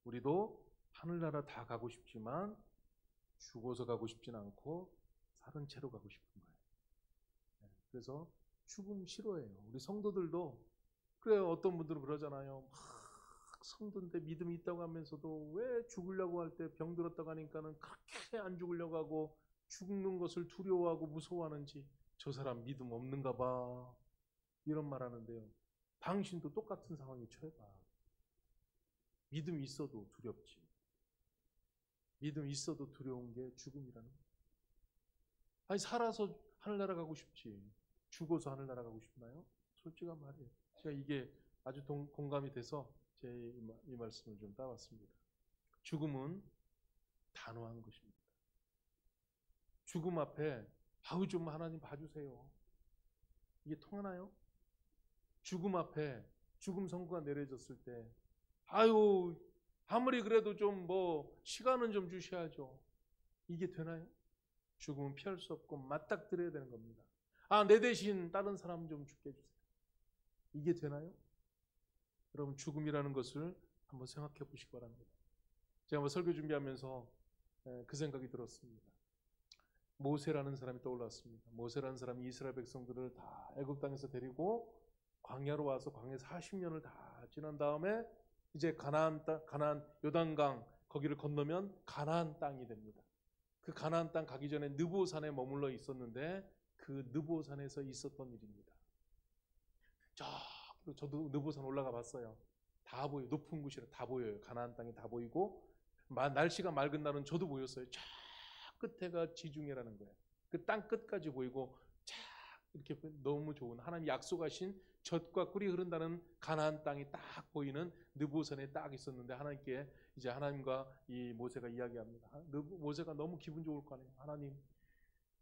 [SPEAKER 2] 우리도 하늘나라 다 가고 싶지만 죽어서 가고 싶진 않고 살은 채로 가고 싶은 거예요. 그래서 죽음 싫어해요. 우리 성도들도 그래요. 어떤 분들은 그러잖아요. 막 성도인데 믿음이 있다고 하면서도 왜 죽으려고 할 때 병들었다고 하니까는 그렇게 안 죽으려고 하고 죽는 것을 두려워하고 무서워하는지, 저 사람 믿음 없는가 봐, 이런 말 하는데요. 당신도 똑같은 상황에 처해봐. 믿음이 있어도 두렵지. 믿음이 있어도 두려운 게 죽음이라는 거예요. 아니, 살아서 하늘나라 가고 싶지. 죽어서 하늘나라 가고 싶나요? 솔직한 말이에요. 제가 이게 아주 공감이 돼서 제 이 말씀을 좀 따왔습니다. 죽음은 단호한 것입니다. 죽음 앞에 아우 좀 하나님 봐주세요. 이게 통하나요? 죽음 앞에 죽음 선고가 내려졌을 때 아유 아무리 그래도 좀 뭐 시간은 좀 주셔야죠. 이게 되나요? 죽음은 피할 수 없고 맞닥뜨려야 되는 겁니다. 아, 내 대신 다른 사람 좀 죽게 해주세요. 이게 되나요? 여러분 죽음이라는 것을 한번 생각해 보시기 바랍니다. 제가 뭐 설교 준비하면서 그 생각이 들었습니다. 모세라는 사람이 떠올랐습니다. 모세라는 사람이 이스라엘 백성들을 다 애굽 땅에서 데리고 광야로 와서 광야 40년을 다 지난 다음에 이제 가나안 땅, 가나안 요단강 거기를 건너면 가나안 땅이 됩니다. 그 가나안 땅 가기 전에 느보산에 머물러 있었는데 그 느보산에서 있었던 일입니다. 저도 느보산 올라가 봤어요. 다 보여요. 높은 곳이라 다 보여요. 가나안 땅이 다 보이고 날씨가 맑은 날은 저도 보였어요. 저 끝에가 지중해라는 거예요. 그 땅 끝까지 보이고 쫙 이렇게 너무 좋은 하나님 약속하신 젖과 꿀이 흐른다는 가나안 땅이 딱 보이는 느보산에 딱 있었는데 하나님께 이제 하나님과 이 모세가 이야기합니다. 모세가 너무 기분 좋을 거 아니에요. 하나님,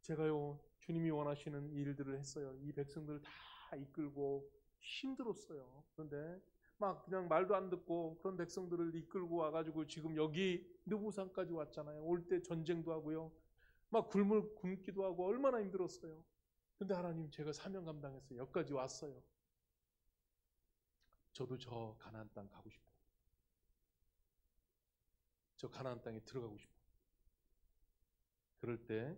[SPEAKER 2] 제가요 주님이 원하시는 일들을 했어요. 이 백성들을 다 이끌고 힘들었어요. 그런데 막 그냥 말도 안 듣고 그런 백성들을 이끌고 와가지고 지금 여기 느보산까지 왔잖아요. 올 때 전쟁도 하고요. 막 굶기도 하고 얼마나 힘들었어요. 근데 하나님 제가 사명 감당했어요. 여기까지 왔어요. 저도 저 가나안 땅 가고 싶어요. 저 가나안 땅에 들어가고 싶어요. 그럴 때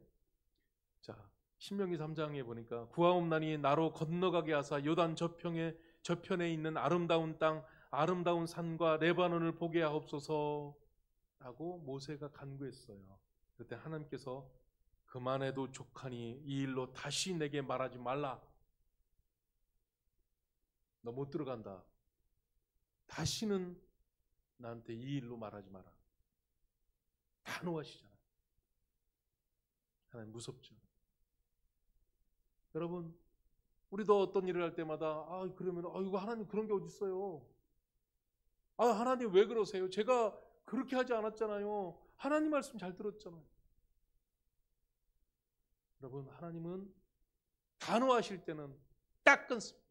[SPEAKER 2] 자 신명기 3장에 보니까 구하옵나니 나로 건너가게 하사 요단 저편에 있는 아름다운 땅 아름다운 산과 레바논을 보게 하옵소서 라고 모세가 간구했어요. 그때 하나님께서 그만해도 족하니 이 일로 다시 내게 말하지 말라. 너 못 들어간다. 다시는 나한테 이 일로 말하지 마라. 단호하시잖아요. 하나님 무섭죠. 여러분 우리도 어떤 일을 할 때마다 그러면 이거 하나님 그런 게 어디 있어요? 하나님 왜 그러세요? 제가 그렇게 하지 않았잖아요. 하나님 말씀 잘 들었잖아요. 여러분 하나님은 단호하실 때는 딱 끊습니다.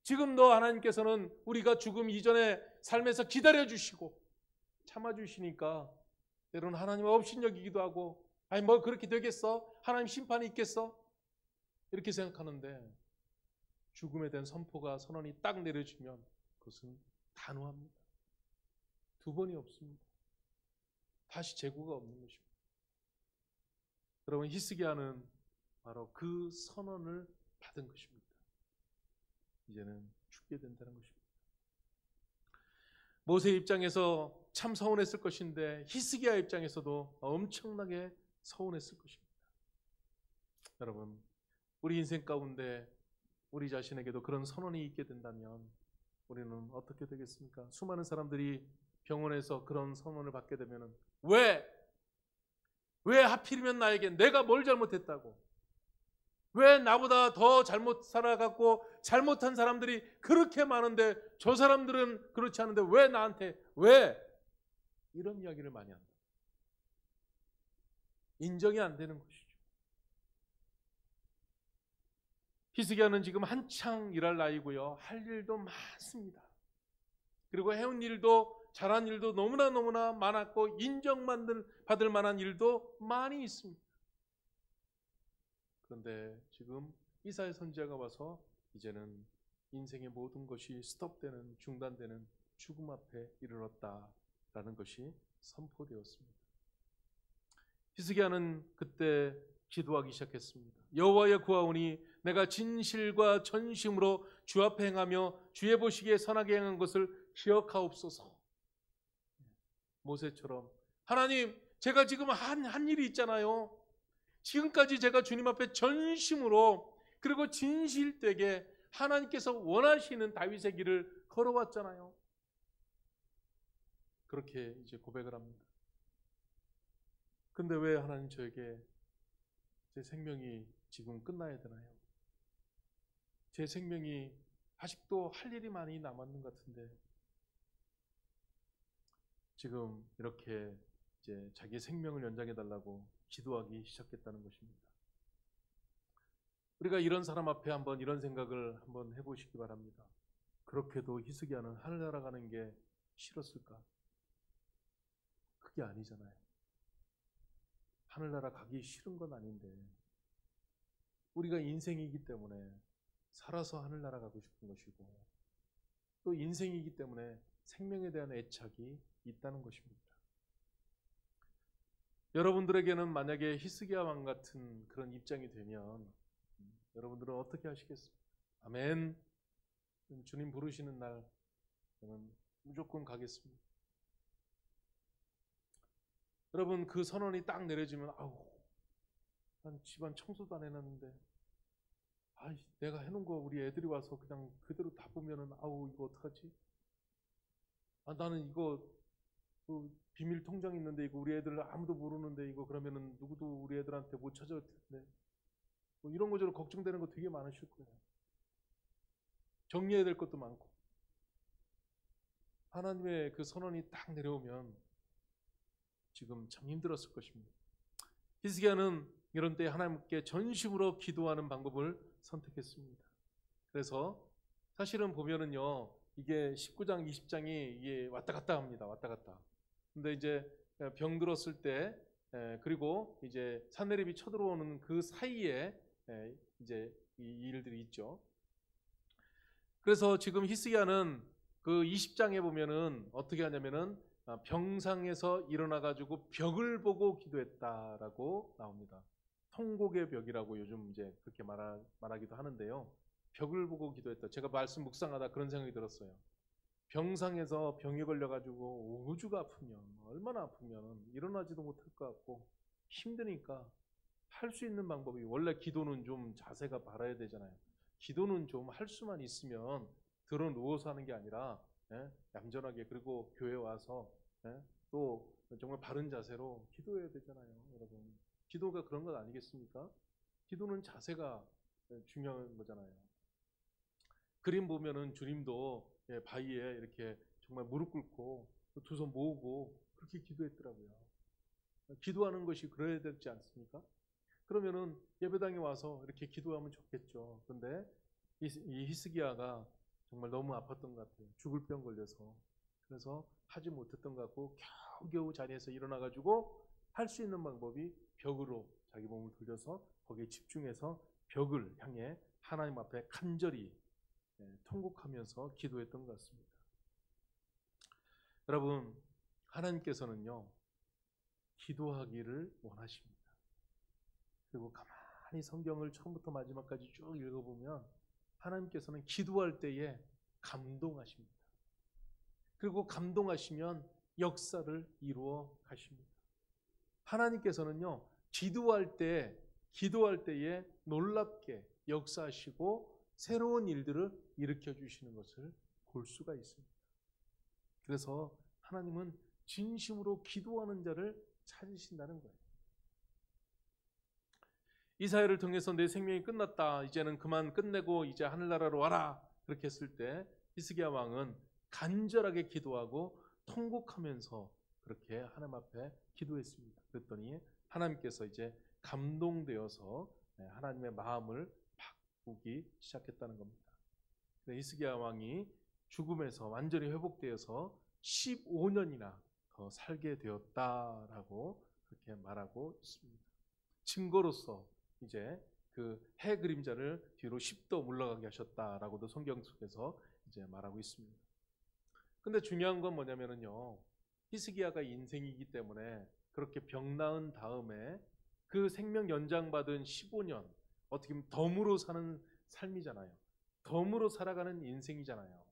[SPEAKER 2] 지금도 하나님께서는 우리가 죽음 이전에 삶에서 기다려주시고 참아주시니까 때로는 하나님 업신여기기도 하고 뭐 그렇게 되겠어? 하나님 심판이 있겠어? 이렇게 생각하는데 죽음에 대한 선언이 딱 내려지면 그것은 단호합니다. 두 번이 없습니다. 다시 재고가 없는 것입니다. 여러분 히스기야는 바로 그 선언을 받은 것입니다. 이제는 죽게 된다는 것입니다. 모세 입장에서 참 서운했을 것인데 히스기야 입장에서도 엄청나게 서운했을 것입니다. 여러분 우리 인생 가운데 우리 자신에게도 그런 선언이 있게 된다면 우리는 어떻게 되겠습니까? 수많은 사람들이 병원에서 그런 선언을 받게 되면 왜 하필이면 나에게 내가 뭘 잘못했다고? 왜 나보다 더 잘못 살아갔고 잘못한 사람들이 그렇게 많은데 저 사람들은 그렇지 않은데 왜 나한테 왜? 이런 이야기를 많이 한다. 인정이 안 되는 것이죠. 히스기야는 지금 한창 일할 나이고요. 할 일도 많습니다. 그리고 해온 일도 잘한 일도 너무나 많았고 인정받을 만한 일도 많이 있습니다. 그런데 지금 이사야 선지자가 와서 이제는 인생의 모든 것이 스톱되는 중단되는 죽음 앞에 이르렀다라는 것이 선포되었습니다. 히스기야는 그때 기도하기 시작했습니다. 여호와여 구하오니 내가 진실과 전심으로 주 앞에 행하며 주의 보시기에 선하게 행한 것을 기억하옵소서. 모세처럼 하나님 제가 지금 한 일이 있잖아요. 지금까지 제가 주님 앞에 전심으로 그리고 진실되게 하나님께서 원하시는 다윗의 길을 걸어왔잖아요. 그렇게 이제 고백을 합니다. 근데 왜 하나님 저에게 제 생명이 지금 끝나야 되나요? 제 생명이 아직도 할 일이 많이 남았는 것 같은데 지금 이렇게 이제 자기 생명을 연장해 달라고 기도하기 시작했다는 것입니다. 우리가 이런 사람 앞에 한번 이런 생각을 한번 해보시기 바랍니다. 그렇게도 히스기야는 하늘나라 가는 게 싫었을까? 그게 아니잖아요. 하늘나라 가기 싫은 건 아닌데 우리가 인생이기 때문에 살아서 하늘나라 가고 싶은 것이고 또 인생이기 때문에 생명에 대한 애착이 있다는 것입니다. 여러분들에게는 만약에 히스기야 왕 같은 그런 입장이 되면 여러분들은 어떻게 하시겠습니까? 아멘. 주님 부르시는 날 저는 무조건 가겠습니다. 여러분 그 선언이 딱 내려지면 아우 난 집안 청소도 안 해놨는데 내가 해놓은 거 우리 애들이 와서 그냥 그대로 다 보면은 아우 이거 어떡하지? 나는 이거 그 비밀 통장 있는데 이거 우리 애들 아무도 모르는데 이거 그러면은 누구도 우리 애들한테 못 찾아올 텐데 뭐 이런 거저런 걱정되는 거 되게 많으실 거예요. 정리해야 될 것도 많고 하나님의 그 선언이 딱 내려오면 지금 참 힘들었을 것입니다. 히스기야는 이런 때 하나님께 전심으로 기도하는 방법을 선택했습니다. 그래서 사실은 보면은요 이게 19장 20장이 이게 왔다 갔다 합니다. 왔다 갔다. 근데 이제 병 들었을 때 그리고 이제 산헤립이 쳐들어오는 그 사이에 이제 이 일들이 있죠. 그래서 지금 히스기야는 그 20장에 보면은 어떻게 하냐면은 병상에서 일어나 가지고 벽을 보고 기도했다라고 나옵니다. 통곡의 벽이라고 요즘 이제 그렇게 말하기도 하는데요. 벽을 보고 기도했다. 제가 말씀 묵상하다 그런 생각이 들었어요. 병상에서 병에 걸려가지고 5주가 아프면 얼마나 아프면 일어나지도 못할 것 같고 힘드니까 할 수 있는 방법이 원래 기도는 좀 자세가 바라야 되잖아요. 기도는 좀 할 수만 있으면 들어 누워서 하는 게 아니라 얌전하게 그리고 교회 와서 또 정말 바른 자세로 기도해야 되잖아요. 여러분 기도가 그런 것 아니겠습니까? 기도는 자세가 중요한 거잖아요. 그림 보면은 주님도 바위에 이렇게 정말 무릎 꿇고 두 손 모으고 그렇게 기도했더라고요. 기도하는 것이 그래야 되지 않습니까? 그러면은 예배당에 와서 이렇게 기도하면 좋겠죠. 그런데 이 히스기야가 정말 너무 아팠던 것 같아요. 죽을 병 걸려서. 그래서 하지 못했던 것 같고 겨우겨우 자리에서 일어나가지고 할 수 있는 방법이 벽으로 자기 몸을 돌려서 거기에 집중해서 벽을 향해 하나님 앞에 간절히 통곡하면서 기도했던 것 같습니다. 여러분 하나님께서는요 기도하기를 원하십니다. 그리고 가만히 성경을 처음부터 마지막까지 쭉 읽어보면 하나님께서는 기도할 때에 감동하십니다. 그리고 감동하시면 역사를 이루어 가십니다. 하나님께서는요 기도할 때에 놀랍게 역사하시고 새로운 일들을 일으켜 주시는 것을 볼 수가 있습니다. 그래서 하나님은 진심으로 기도하는 자를 찾으신다는 거예요. 이 사회를 통해서 내 생명이 끝났다. 이제는 그만 끝내고 이제 하늘나라로 와라. 그렇게 했을 때 히스기야 왕은 간절하게 기도하고 통곡하면서 그렇게 하나님 앞에 기도했습니다. 그랬더니 하나님께서 이제 감동되어서 하나님의 마음을 바꾸기 시작했다는 겁니다. 히스기야 왕이 죽음에서 완전히 회복되어서 15년이나 더 살게 되었다라고 그렇게 말하고 있습니다. 증거로서 이제 그 해 그림자를 뒤로 10도 물러가게 하셨다라고도 성경 속에서 이제 말하고 있습니다. 근데 중요한 건 뭐냐면요. 히스기야가 인생이기 때문에 그렇게 병 나은 다음에 그 생명 연장받은 15년 어떻게 보면 덤으로 사는 삶이잖아요. 덤으로 살아가는 인생이잖아요.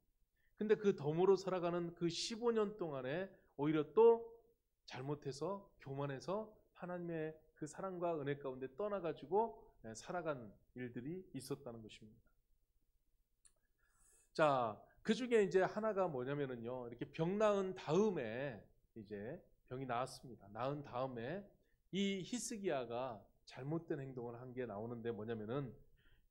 [SPEAKER 2] 근데 그 덤으로 살아가는 그 15년 동안에 오히려 또 잘못해서 교만해서 하나님의 그 사랑과 은혜 가운데 떠나가지고 살아간 일들이 있었다는 것입니다. 자, 그 중에 이제 하나가 뭐냐면요. 이렇게 병 나은 다음에 이제 병이 나았습니다. 나은 다음에 이 히스기야가 잘못된 행동을 한 게 나오는데 뭐냐면은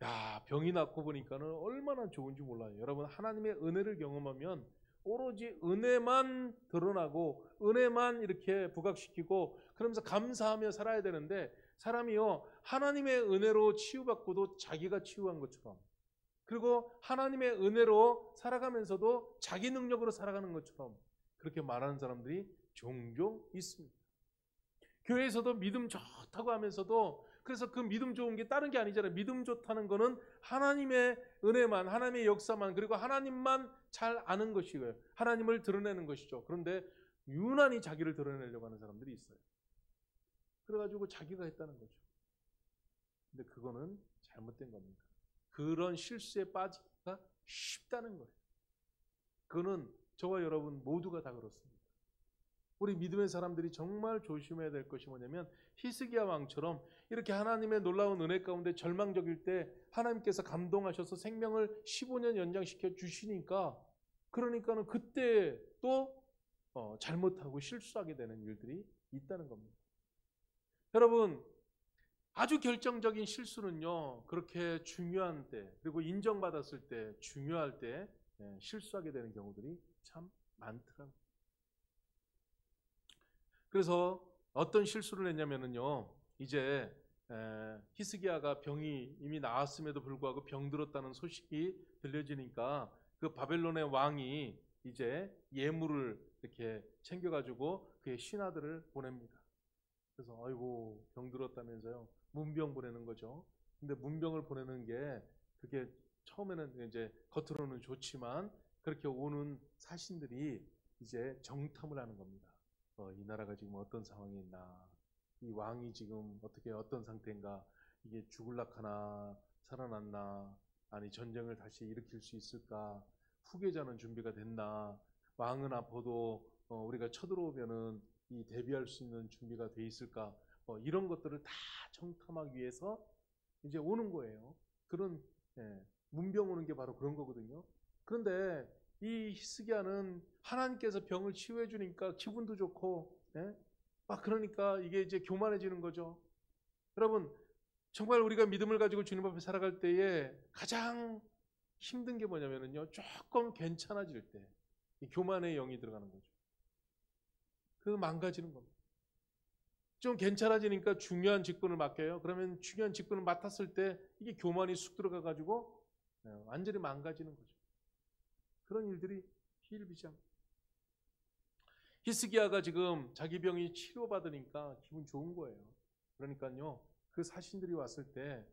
[SPEAKER 2] 야, 병이 낫고 보니까는 얼마나 좋은지 몰라요. 여러분, 하나님의 은혜를 경험하면 오로지 은혜만 드러나고 은혜만 이렇게 부각시키고 그러면서 감사하며 살아야 되는데 사람이요, 하나님의 은혜로 치유받고도 자기가 치유한 것처럼, 그리고 하나님의 은혜로 살아가면서도 자기 능력으로 살아가는 것처럼 그렇게 말하는 사람들이 종종 있습니다. 교회에서도 믿음 좋다고 하면서도, 그래서 그 믿음 좋은 게 다른 게 아니잖아요. 믿음 좋다는 거는 하나님의 은혜만, 하나님의 역사만, 그리고 하나님만 잘 아는 것이고요. 하나님을 드러내는 것이죠. 그런데 유난히 자기를 드러내려고 하는 사람들이 있어요. 그래가지고 자기가 했다는 거죠. 근데 그거는 잘못된 겁니다. 그런 실수에 빠지기가 쉽다는 거예요. 그거는 저와 여러분 모두가 다 그렇습니다. 우리 믿음의 사람들이 정말 조심해야 될 것이 뭐냐면 히스기야 왕처럼 이렇게 하나님의 놀라운 은혜 가운데 절망적일 때 하나님께서 감동하셔서 생명을 15년 연장시켜 주시니까, 그러니까는 그때 또 잘못하고 실수하게 되는 일들이 있다는 겁니다. 여러분, 아주 결정적인 실수는요, 그렇게 중요한 때, 그리고 인정받았을 때, 중요할 때 실수하게 되는 경우들이 참 많더라고요. 그래서 어떤 실수를 했냐면요, 이제 히스기야가 병이 이미 나았음에도 불구하고 병들었다는 소식이 들려지니까 그 바벨론의 왕이 이제 예물을 이렇게 챙겨가지고 그의 신하들을 보냅니다. 그래서 아이고 병들었다면서요, 문병 보내는 거죠. 근데 문병을 보내는 게 그게 처음에는 이제 겉으로는 좋지만 그렇게 오는 사신들이 이제 정탐을 하는 겁니다. 이 나라가 지금 어떤 상황에 있나, 이 왕이 지금 어떤 상태인가, 이게 죽을락하나 살아났나, 아니 전쟁을 다시 일으킬 수 있을까, 후계자는 준비가 됐나, 왕은 아파도 우리가 쳐들어오면은 이 대비할 수 있는 준비가 돼 있을까, 이런 것들을 다 정탐하기 위해서 이제 오는 거예요. 그런 문병 오는 게 바로 그런 거거든요. 그런데 이 히스기야는 하나님께서 병을 치유해 주니까 기분도 좋고, 막 그러니까 이게 이제 교만해지는 거죠. 여러분, 정말 우리가 믿음을 가지고 주님 앞에 살아갈 때에 가장 힘든 게 뭐냐면요, 조금 괜찮아질 때 이 교만의 영이 들어가는 거죠. 그래서 망가지는 겁니다. 좀 괜찮아지니까 중요한 직분을 맡겨요. 그러면 중요한 직분을 맡았을 때 이게 교만이 쑥 들어가 가지고 완전히 망가지는 거죠. 그런 일들이 비일비재합니다. 히스기야가 지금 자기 병이 치료받으니까 기분 좋은 거예요. 그러니까요, 그 사신들이 왔을 때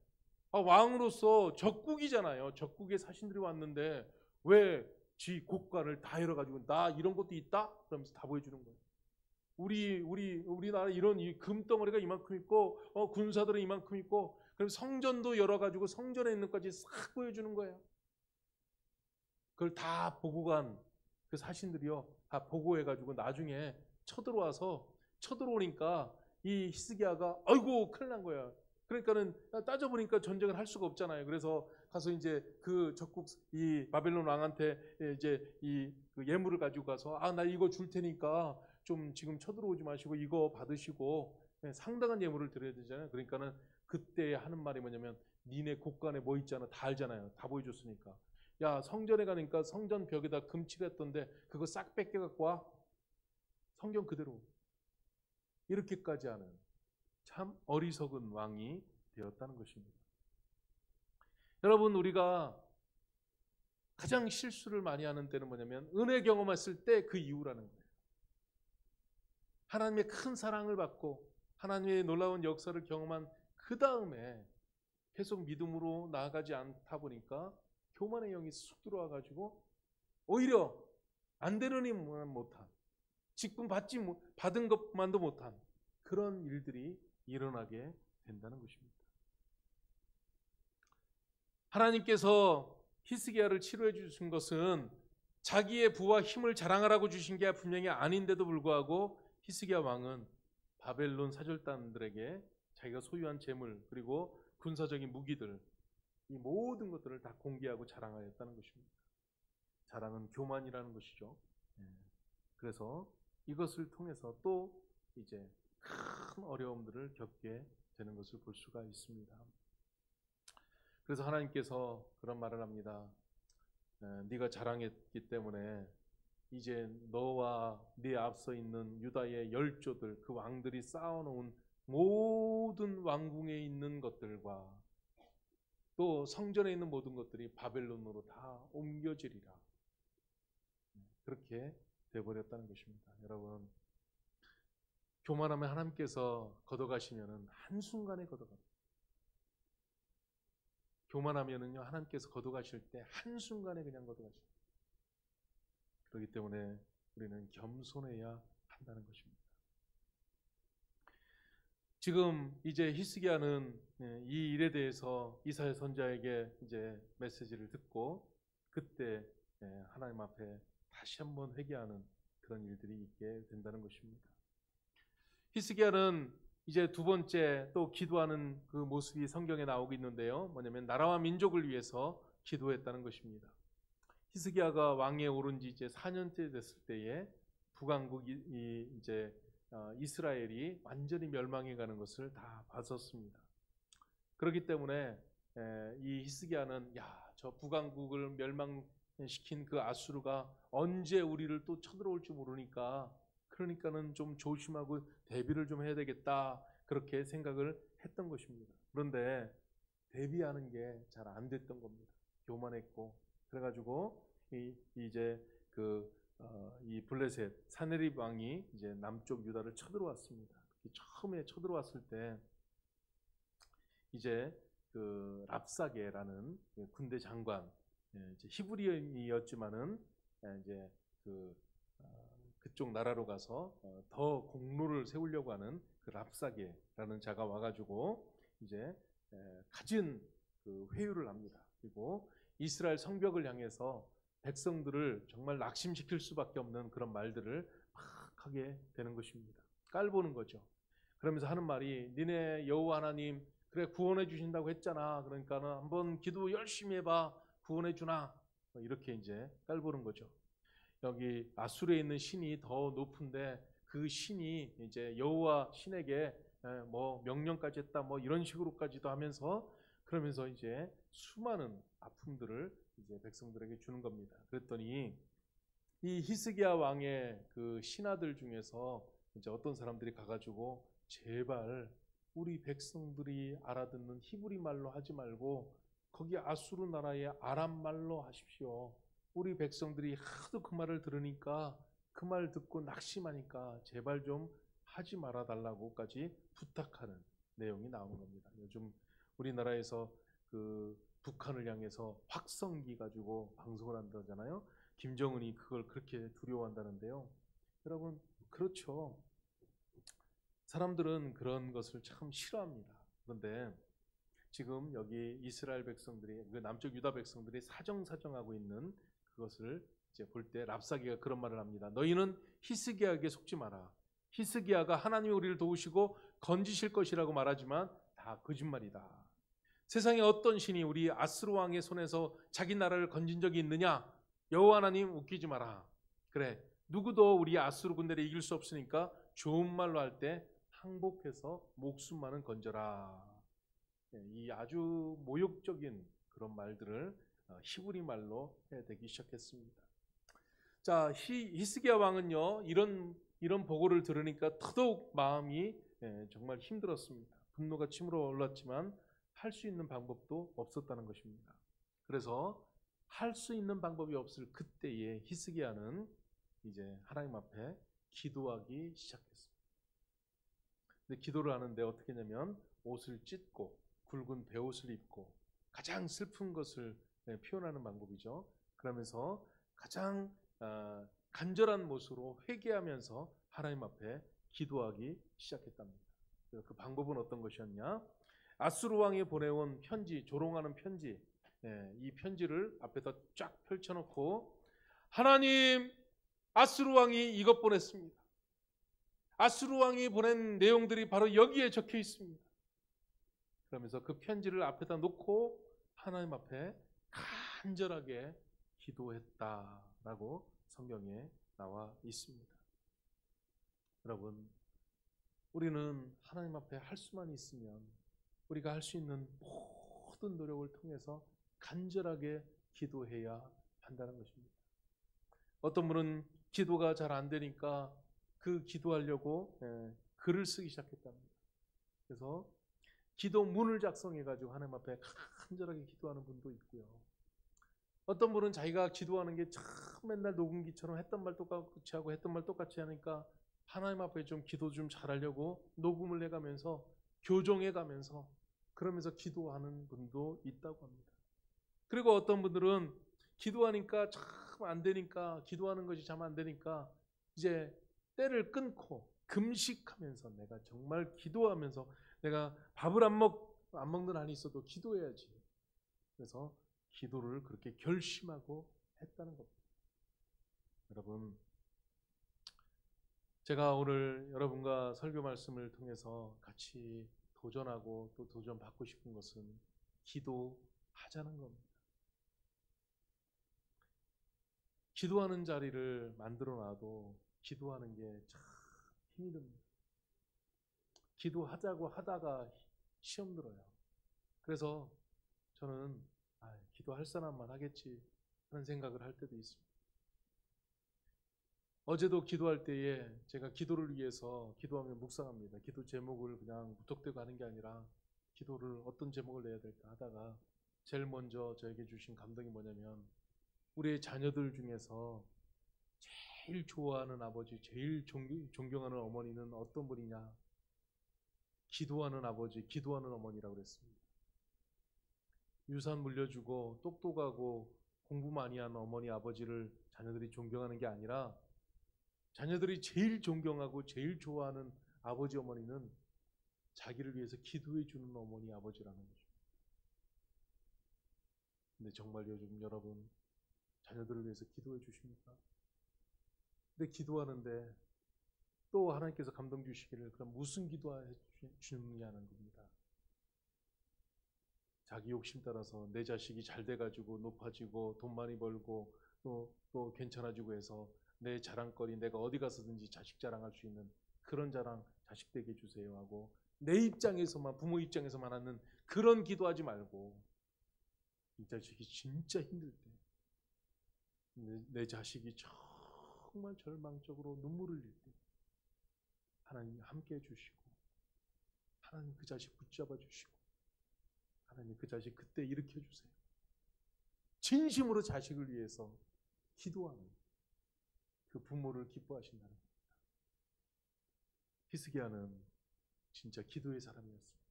[SPEAKER 2] 왕으로서 적국이잖아요. 적국의 사신들이 왔는데 왜 지 국가를 다 열어가지고 나 이런 것도 있다? 그러면서 다 보여주는 거예요. 우리나라 이런 이 금덩어리가 이만큼 있고 군사들은 이만큼 있고, 그럼 성전도 열어가지고 성전에 있는 것까지 싹 보여주는 거예요. 그걸 다 보고 간 그 사신들이요, 다 보고해가지고 나중에 쳐들어오니까 이 히스기야가 아이고 큰일 난 거야. 그러니까는 따져보니까 전쟁을 할 수가 없잖아요. 그래서 가서 이제 그 적국 이 바벨론 왕한테 이제 그 예물을 가지고 가서 나 이거 줄 테니까 좀 지금 쳐들어오지 마시고 이거 받으시고, 상당한 예물을 드려야 되잖아요. 그러니까는 그때 하는 말이 뭐냐면 니네 곳간에 뭐 있잖아, 다 알잖아요. 다 보여줬으니까. 야, 성전에 가니까 성전 벽에다 금칠했던데 그거 싹 뺏겨 갖고 와. 성경 그대로. 이렇게까지 하는 참 어리석은 왕이 되었다는 것입니다. 여러분, 우리가 가장 실수를 많이 하는 때는 뭐냐면 은혜 경험했을 때 그 이후라는 거예요. 하나님의 큰 사랑을 받고 하나님의 놀라운 역사를 경험한 그 다음에 계속 믿음으로 나아가지 않다 보니까 교만의 영이 쑥 들어와 가지고 오히려 안 되느니 못한, 직분 받은 것만도 못한 그런 일들이 일어나게 된다는 것입니다. 하나님께서 히스기야를 치료해 주신 것은 자기의 부와 힘을 자랑하라고 주신 게 분명히 아닌데도 불구하고 히스기야 왕은 바벨론 사절단들에게 자기가 소유한 재물 그리고 군사적인 무기들, 이 모든 것들을 다 공개하고 자랑하였다는 것입니다. 자랑은 교만이라는 것이죠. 그래서 이것을 통해서 또 이제 큰 어려움들을 겪게 되는 것을 볼 수가 있습니다. 그래서 하나님께서 그런 말을 합니다. 네가 자랑했기 때문에 이제 너와 네 앞서 있는 유다의 열조들, 그 왕들이 쌓아놓은 모든 왕궁에 있는 것들과 또 성전에 있는 모든 것들이 바벨론으로 다 옮겨지리라. 그렇게 되어버렸다는 것입니다. 여러분, 교만하면 하나님께서 걷어가시면은 한순간에 걷어갑니다. 교만하면은요, 하나님께서 걷어가실 때 한순간에 그냥 걷어가십니다. 그렇기 때문에 우리는 겸손해야 한다는 것입니다. 지금 이제 히스기야는 이 일에 대해서 이사야 선지자에게 이제 메시지를 듣고 그때 하나님 앞에 다시 한번 회개하는 그런 일들이 있게 된다는 것입니다. 히스기야는 이제 두 번째 또 기도하는 그 모습이 성경에 나오고 있는데요. 뭐냐면 나라와 민족을 위해서 기도했다는 것입니다. 히스기야가 왕에 오른 지 이제 4년째 됐을 때에 북왕국이 이제 이스라엘이 완전히 멸망해 가는 것을 다 봤었습니다. 그렇기 때문에 이 히스기야는 저 북왕국을 멸망시킨 그 아수르가 언제 우리를 또 쳐들어올지 모르니까 그러니까는 좀 조심하고 대비를 좀 해야 되겠다, 그렇게 생각을 했던 것입니다. 그런데 대비하는 게 잘 안 됐던 겁니다. 교만했고, 그래가지고 이제 이 블레셋 사네립 왕이 이제 남쪽 유다를 쳐들어왔습니다. 처음에 쳐들어왔을 때 이제 그 랍사게라는 군대 장관, 이제 히브리인이었지만은 이제 그쪽 나라로 가서 더 공로를 세우려고 하는 그 랍사게라는 자가 와가지고 이제 갖은 그 회유를 합니다. 그리고 이스라엘 성벽을 향해서 백성들을 정말 낙심시킬 수밖에 없는 그런 말들을 막 하게 되는 것입니다. 깔보는 거죠. 그러면서 하는 말이, 니네 여호와 하나님 그래 구원해 주신다고 했잖아. 그러니까는 한번 기도 열심히 해봐, 구원해 주나. 이렇게 이제 깔보는 거죠. 여기 아수르에 있는 신이 더 높은데 그 신이 이제 여호와 신에게 뭐 명령까지 했다, 뭐 이런 식으로까지도 하면서, 그러면서 이제 수많은 아픔들을 이제 백성들에게 주는 겁니다. 그랬더니 이 히스기야 왕의 그 신하들 중에서 이제 어떤 사람들이 가가지고 제발 우리 백성들이 알아듣는 히브리 말로 하지 말고 거기 아수르 나라의 아람 말로 하십시오. 우리 백성들이 하도 그 말을 들으니까 그 말 듣고 낙심하니까 제발 좀 하지 말아 달라고까지 부탁하는 내용이 나오는 겁니다. 요즘 우리나라에서 그 북한을 향해서 확성기 가지고 방송을 한다잖아요. 김정은이 그걸 그렇게 두려워한다는데요. 여러분, 그렇죠. 사람들은 그런 것을 참 싫어합니다. 그런데 지금 여기 이스라엘 백성들이, 그 남쪽 유다 백성들이 사정사정하고 있는 그것을 이제 볼 때 랍사기가 그런 말을 합니다. 너희는 히스기야에게 속지 마라. 히스기야가 하나님이 우리를 도우시고 건지실 것이라고 말하지만 다 거짓말이다. 세상에 어떤 신이 우리 아스루 왕의 손에서 자기 나라를 건진 적이 있느냐? 여호와 하나님 웃기지 마라. 그래, 누구도 우리 아스루 군대를 이길 수 없으니까 좋은 말로 할 때 항복해서 목숨만은 건져라. 이 아주 모욕적인 그런 말들을 히브리 말로 해대기 시작했습니다. 자, 히스기야 왕은요, 이런 보고를 들으니까 더더욱 마음이 정말 힘들었습니다. 분노가 치밀어 올랐지만 할 수 있는 방법도 없었다는 것입니다. 그래서 할 수 있는 방법이 없을 그때에 히스기야는 이제 하나님 앞에 기도하기 시작했습니다. 근데 기도를 하는데 어떻게 하냐면 옷을 찢고 굵은 베옷을 입고 가장 슬픈 것을 표현하는 방법이죠. 그러면서 가장 간절한 모습으로 회개하면서 하나님 앞에 기도하기 시작했답니다. 그 방법은 어떤 것이었냐? 아수르 왕이 보내온 편지, 조롱하는 편지, 이 편지를 앞에다 쫙 펼쳐놓고, 하나님, 아수르 왕이 이것 보냈습니다. 아수르 왕이 보낸 내용들이 바로 여기에 적혀 있습니다. 그러면서 그 편지를 앞에다 놓고 하나님 앞에 간절하게 기도했다라고 성경에 나와 있습니다. 여러분, 우리는 하나님 앞에 할 수만 있으면 우리가 할 수 있는 모든 노력을 통해서 간절하게 기도해야 한다는 것입니다. 어떤 분은 기도가 잘 안 되니까 그 기도하려고 글을 쓰기 시작했답니다. 그래서 기도문을 작성해가지고 하나님 앞에 간절하게 기도하는 분도 있고요. 어떤 분은 자기가 기도하는 게 참 맨날 녹음기처럼 했던 말 똑같이 하고 했던 말 똑같이 하니까 하나님 앞에 좀 기도 좀 잘하려고 녹음을 해가면서 교정해가면서 그러면서 기도하는 분도 있다고 합니다. 그리고 어떤 분들은 기도하니까 참 안 되니까 기도하는 것이 참 안 되니까 이제 때를 끊고 금식하면서 내가 정말 기도하면서 내가 밥을 안 먹는 한이 있어도 기도해야지. 그래서 기도를 그렇게 결심하고 했다는 겁니다. 여러분, 제가 오늘 여러분과 설교 말씀을 통해서 같이 도전하고 또 도전받고 싶은 것은 기도하자는 겁니다. 기도하는 자리를 만들어 놔도 기도하는 게 참 힘이 듭니다. 기도하자고 하다가 시험 들어요. 그래서 저는 기도할 사람만 하겠지 하는 생각을 할 때도 있습니다. 어제도 기도할 때에 제가 기도를 위해서 기도하며 묵상합니다. 기도 제목을 그냥 무턱대고 하는 게 아니라 기도를 어떤 제목을 내야 될까 하다가 제일 먼저 저에게 주신 감동이 뭐냐면 우리의 자녀들 중에서 제일 좋아하는 아버지, 제일 존경하는 어머니는 어떤 분이냐? 기도하는 아버지, 기도하는 어머니라고 그랬습니다. 유산 물려주고 똑똑하고 공부 많이 하는 어머니, 아버지를 자녀들이 존경하는 게 아니라 자녀들이 제일 존경하고 제일 좋아하는 아버지, 어머니는 자기를 위해서 기도해 주는 어머니, 아버지라는 거죠. 근데 정말 요즘 여러분 자녀들을 위해서 기도해 주십니까? 근데 기도하는데 또 하나님께서 감동 주시기를 그럼 무슨 기도해 주느냐는 겁니다. 자기 욕심 따라서 내 자식이 잘 돼가지고 높아지고 돈 많이 벌고 또 괜찮아지고 해서 내 자랑거리 내가 어디 가서든지 자식 자랑할 수 있는 그런 자랑 자식 되게 해주세요 하고 내 입장에서만 부모 입장에서만 하는 그런 기도하지 말고 이 자식이 진짜 힘들 때 내 자식이 정말 절망적으로 눈물을 흘릴 때 하나님이 함께 해주시고 하나님 그 자식 붙잡아 주시고 하나님 그 자식 그때 일으켜 주세요. 진심으로 자식을 위해서 기도하는 그 부모를 기뻐하신다는 겁니다. 히스기야는 진짜 기도의 사람이었습니다.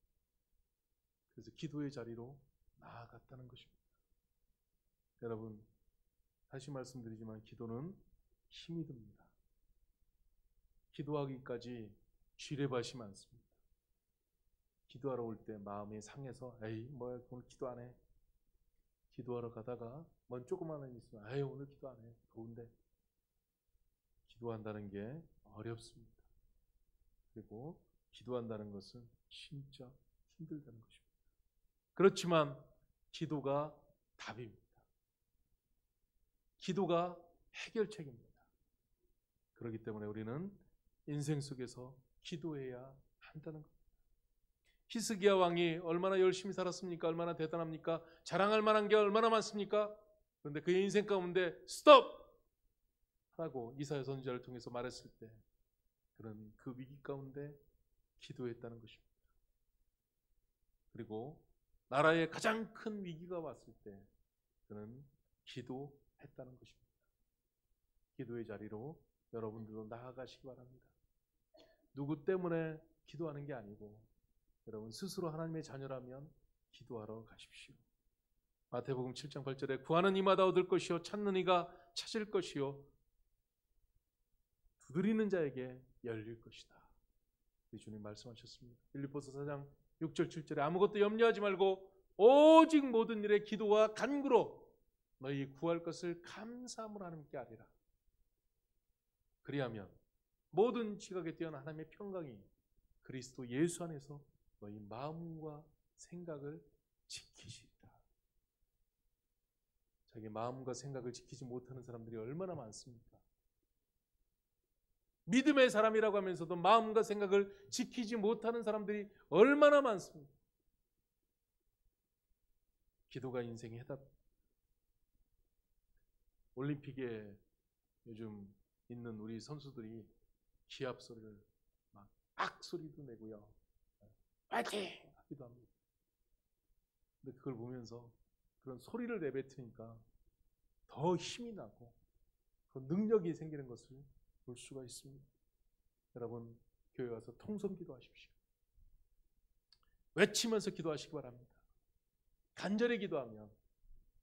[SPEAKER 2] 그래서 기도의 자리로 나아갔다는 것입니다. 여러분, 다시 말씀드리지만 기도는 힘이 듭니다. 기도하기까지 쥐레밭이 많습니다. 기도하러 올 때 마음이 상해서 에이 뭐야 오늘 기도 안 해. 기도하러 가다가 뭔 조그마한 일 있으면 에이 오늘 기도 안 해. 더운데. 기도한다는 게 어렵습니다. 그리고 기도한다는 것은 진짜 힘들다는 것입니다. 그렇지만 기도가 답입니다. 기도가 해결책입니다. 그렇기 때문에 우리는 인생 속에서 기도해야 한다는 겁니다. 히스기야 왕이 얼마나 열심히 살았습니까? 얼마나 대단합니까? 자랑할 만한 게 얼마나 많습니까? 그런데 그의 인생 가운데 스톱! 라고 이사야 선지자를 통해서 말했을 때 그런 그 위기 가운데 기도했다는 것입니다. 그리고 나라의 가장 큰 위기가 왔을 때 그는 기도했다는 것입니다. 기도의 자리로 여러분들도 나아가시기 바랍니다. 누구 때문에 기도하는 게 아니고 여러분 스스로 하나님의 자녀라면 기도하러 가십시오. 마태복음 7장 8절에 구하는 이마다 얻을 것이요 찾는 이가 찾을 것이요 두드리는 자에게 열릴 것이다. 우리 주님 말씀하셨습니다. 빌립보서 4장 6절 7절에 아무것도 염려하지 말고 오직 모든 일에 기도와 간구로 너희 구할 것을 감사함으로 하나님께 아뢰라. 그리하면 모든 지각에 뛰어난 하나님의 평강이 그리스도 예수 안에서 너희 마음과 생각을 지키시리라. 자기 마음과 생각을 지키지 못하는 사람들이 얼마나 많습니까? 믿음의 사람이라고 하면서도 마음과 생각을 지키지 못하는 사람들이 얼마나 많습니까? 기도가 인생의 해답. 올림픽에 요즘 있는 우리 선수들이 기합 소리를 막 악소리도 내고요, 파이팅! 하기도 합니다. 근데 그걸 보면서 그런 소리를 내뱉으니까 더 힘이 나고 그 능력이 생기는 것을 볼 수가 있습니다. 여러분, 교회 와서 통성 기도하십시오. 외치면서 기도하시기 바랍니다. 간절히 기도하면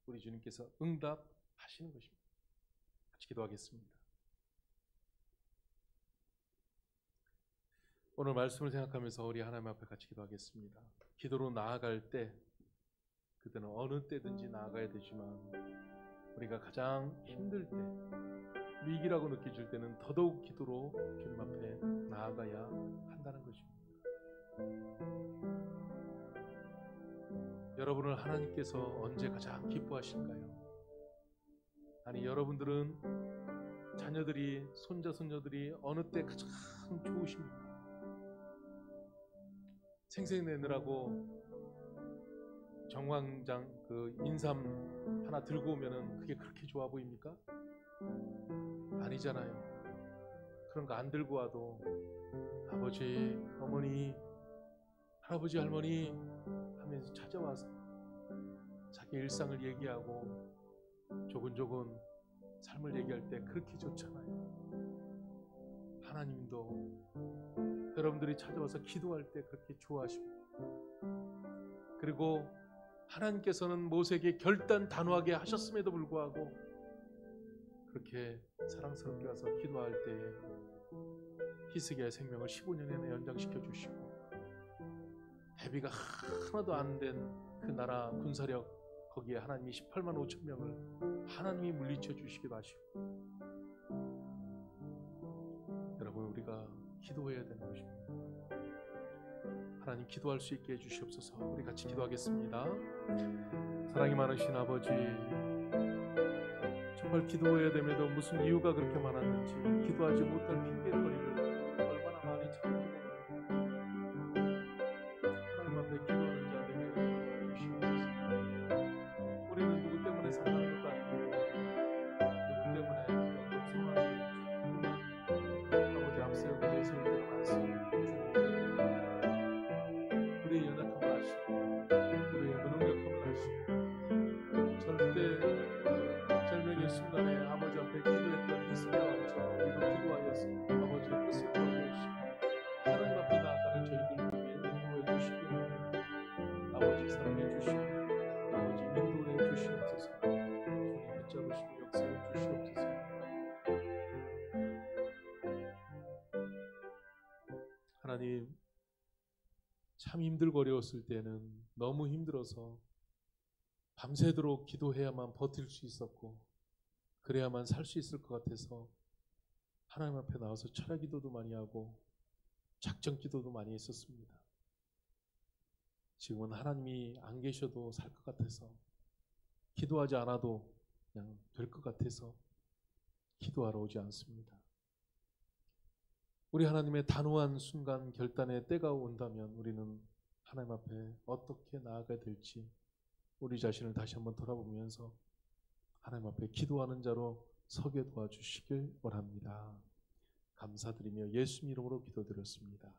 [SPEAKER 2] 우리 주님께서 응답하시는 것입니다. 같이 기도하겠습니다. 오늘 말씀을 생각하면서 우리 하나님 앞에 같이 기도하겠습니다. 기도로 나아갈 때, 그때는 어느 때든지 나아가야 되지만 우리가 가장 힘들 때, 위기라고 느껴질 때는 더더욱 기도로 주님 앞에 나아가야 한다는 것입니다. 여러분을 하나님께서 언제 가장 기뻐하실까요? 아니, 여러분들은 자녀들이, 손자, 손녀들이 어느 때 가장 좋으십니까? 생생 내느라고 정황장 그 인삼 하나 들고 오면은 그게 그렇게 좋아 보입니까? 아니잖아요. 그런 거 안 들고 와도 아버지, 어머니, 할아버지, 할머니 하면서 찾아와서 자기 일상을 얘기하고 조곤조곤 삶을 얘기할 때 그렇게 좋잖아요. 하나님도 여러분들이 찾아와서 기도할 때 그렇게 좋아하십니다. 그리고 하나님께서는 모세에게 결단 단호하게 하셨음에도 불구하고 그렇게 사랑스럽게 와서 기도할 때에 히스기야의 생명을 15년이나 연장시켜 주시고, 대비가 하나도 안 된 그 나라 군사력, 거기에 하나님이 18만 5천 명을 하나님이 물리쳐 주시기도 하시고, 여러분, 우리가 기도해야 되는 것입니다. 하나님, 기도할 수 있게 해주시옵소서. 우리 같이 기도하겠습니다. 사랑이 많으신 아버지, 정말 기도해야 됨에도 무슨 이유가 그렇게 많았는지 기도하지 못할 핑계거리를 얼마나 많이 찾고, 하나님 앞에 기도하는 자 되게 해주시옵소서. 우리는 누구 때문에 살아가는 것도 아니고 누구 때문에 어떤 상황이 아버지 앞세우고 내세울 때가 많습니다. 우리의 연약함을 아시고 우리의 무능력함을 아시고 절대 절명의 순간에 아버지 앞에 기도했던 히스기야 왕처럼 우리도 기도하여서 아버지의 뜻을 이루어주시고 하나님 앞에 나아가는 저희들 위해 인도해 주시고, 아버지 사랑해 주시고, 아버지 인도해 주시옵소서. 주님 붙잡으시고 역사해 주시옵소서. 하나님, 참 힘들고 어려웠을 때는 너무 힘들어서 밤새도록 기도해야만 버틸 수 있었고 그래야만 살 수 있을 것 같아서 하나님 앞에 나와서 철야 기도도 많이 하고 작정 기도도 많이 했었습니다. 지금은 하나님이 안 계셔도 살 것 같아서, 기도하지 않아도 그냥 될 것 같아서 기도하러 오지 않습니다. 우리 하나님의 단호한 순간 결단의 때가 온다면 우리는 하나님 앞에 어떻게 나아가야 될지 우리 자신을 다시 한번 돌아보면서 하나님 앞에 기도하는 자로 서게 도와주시길 원합니다. 감사드리며 예수님 이름으로 기도드렸습니다.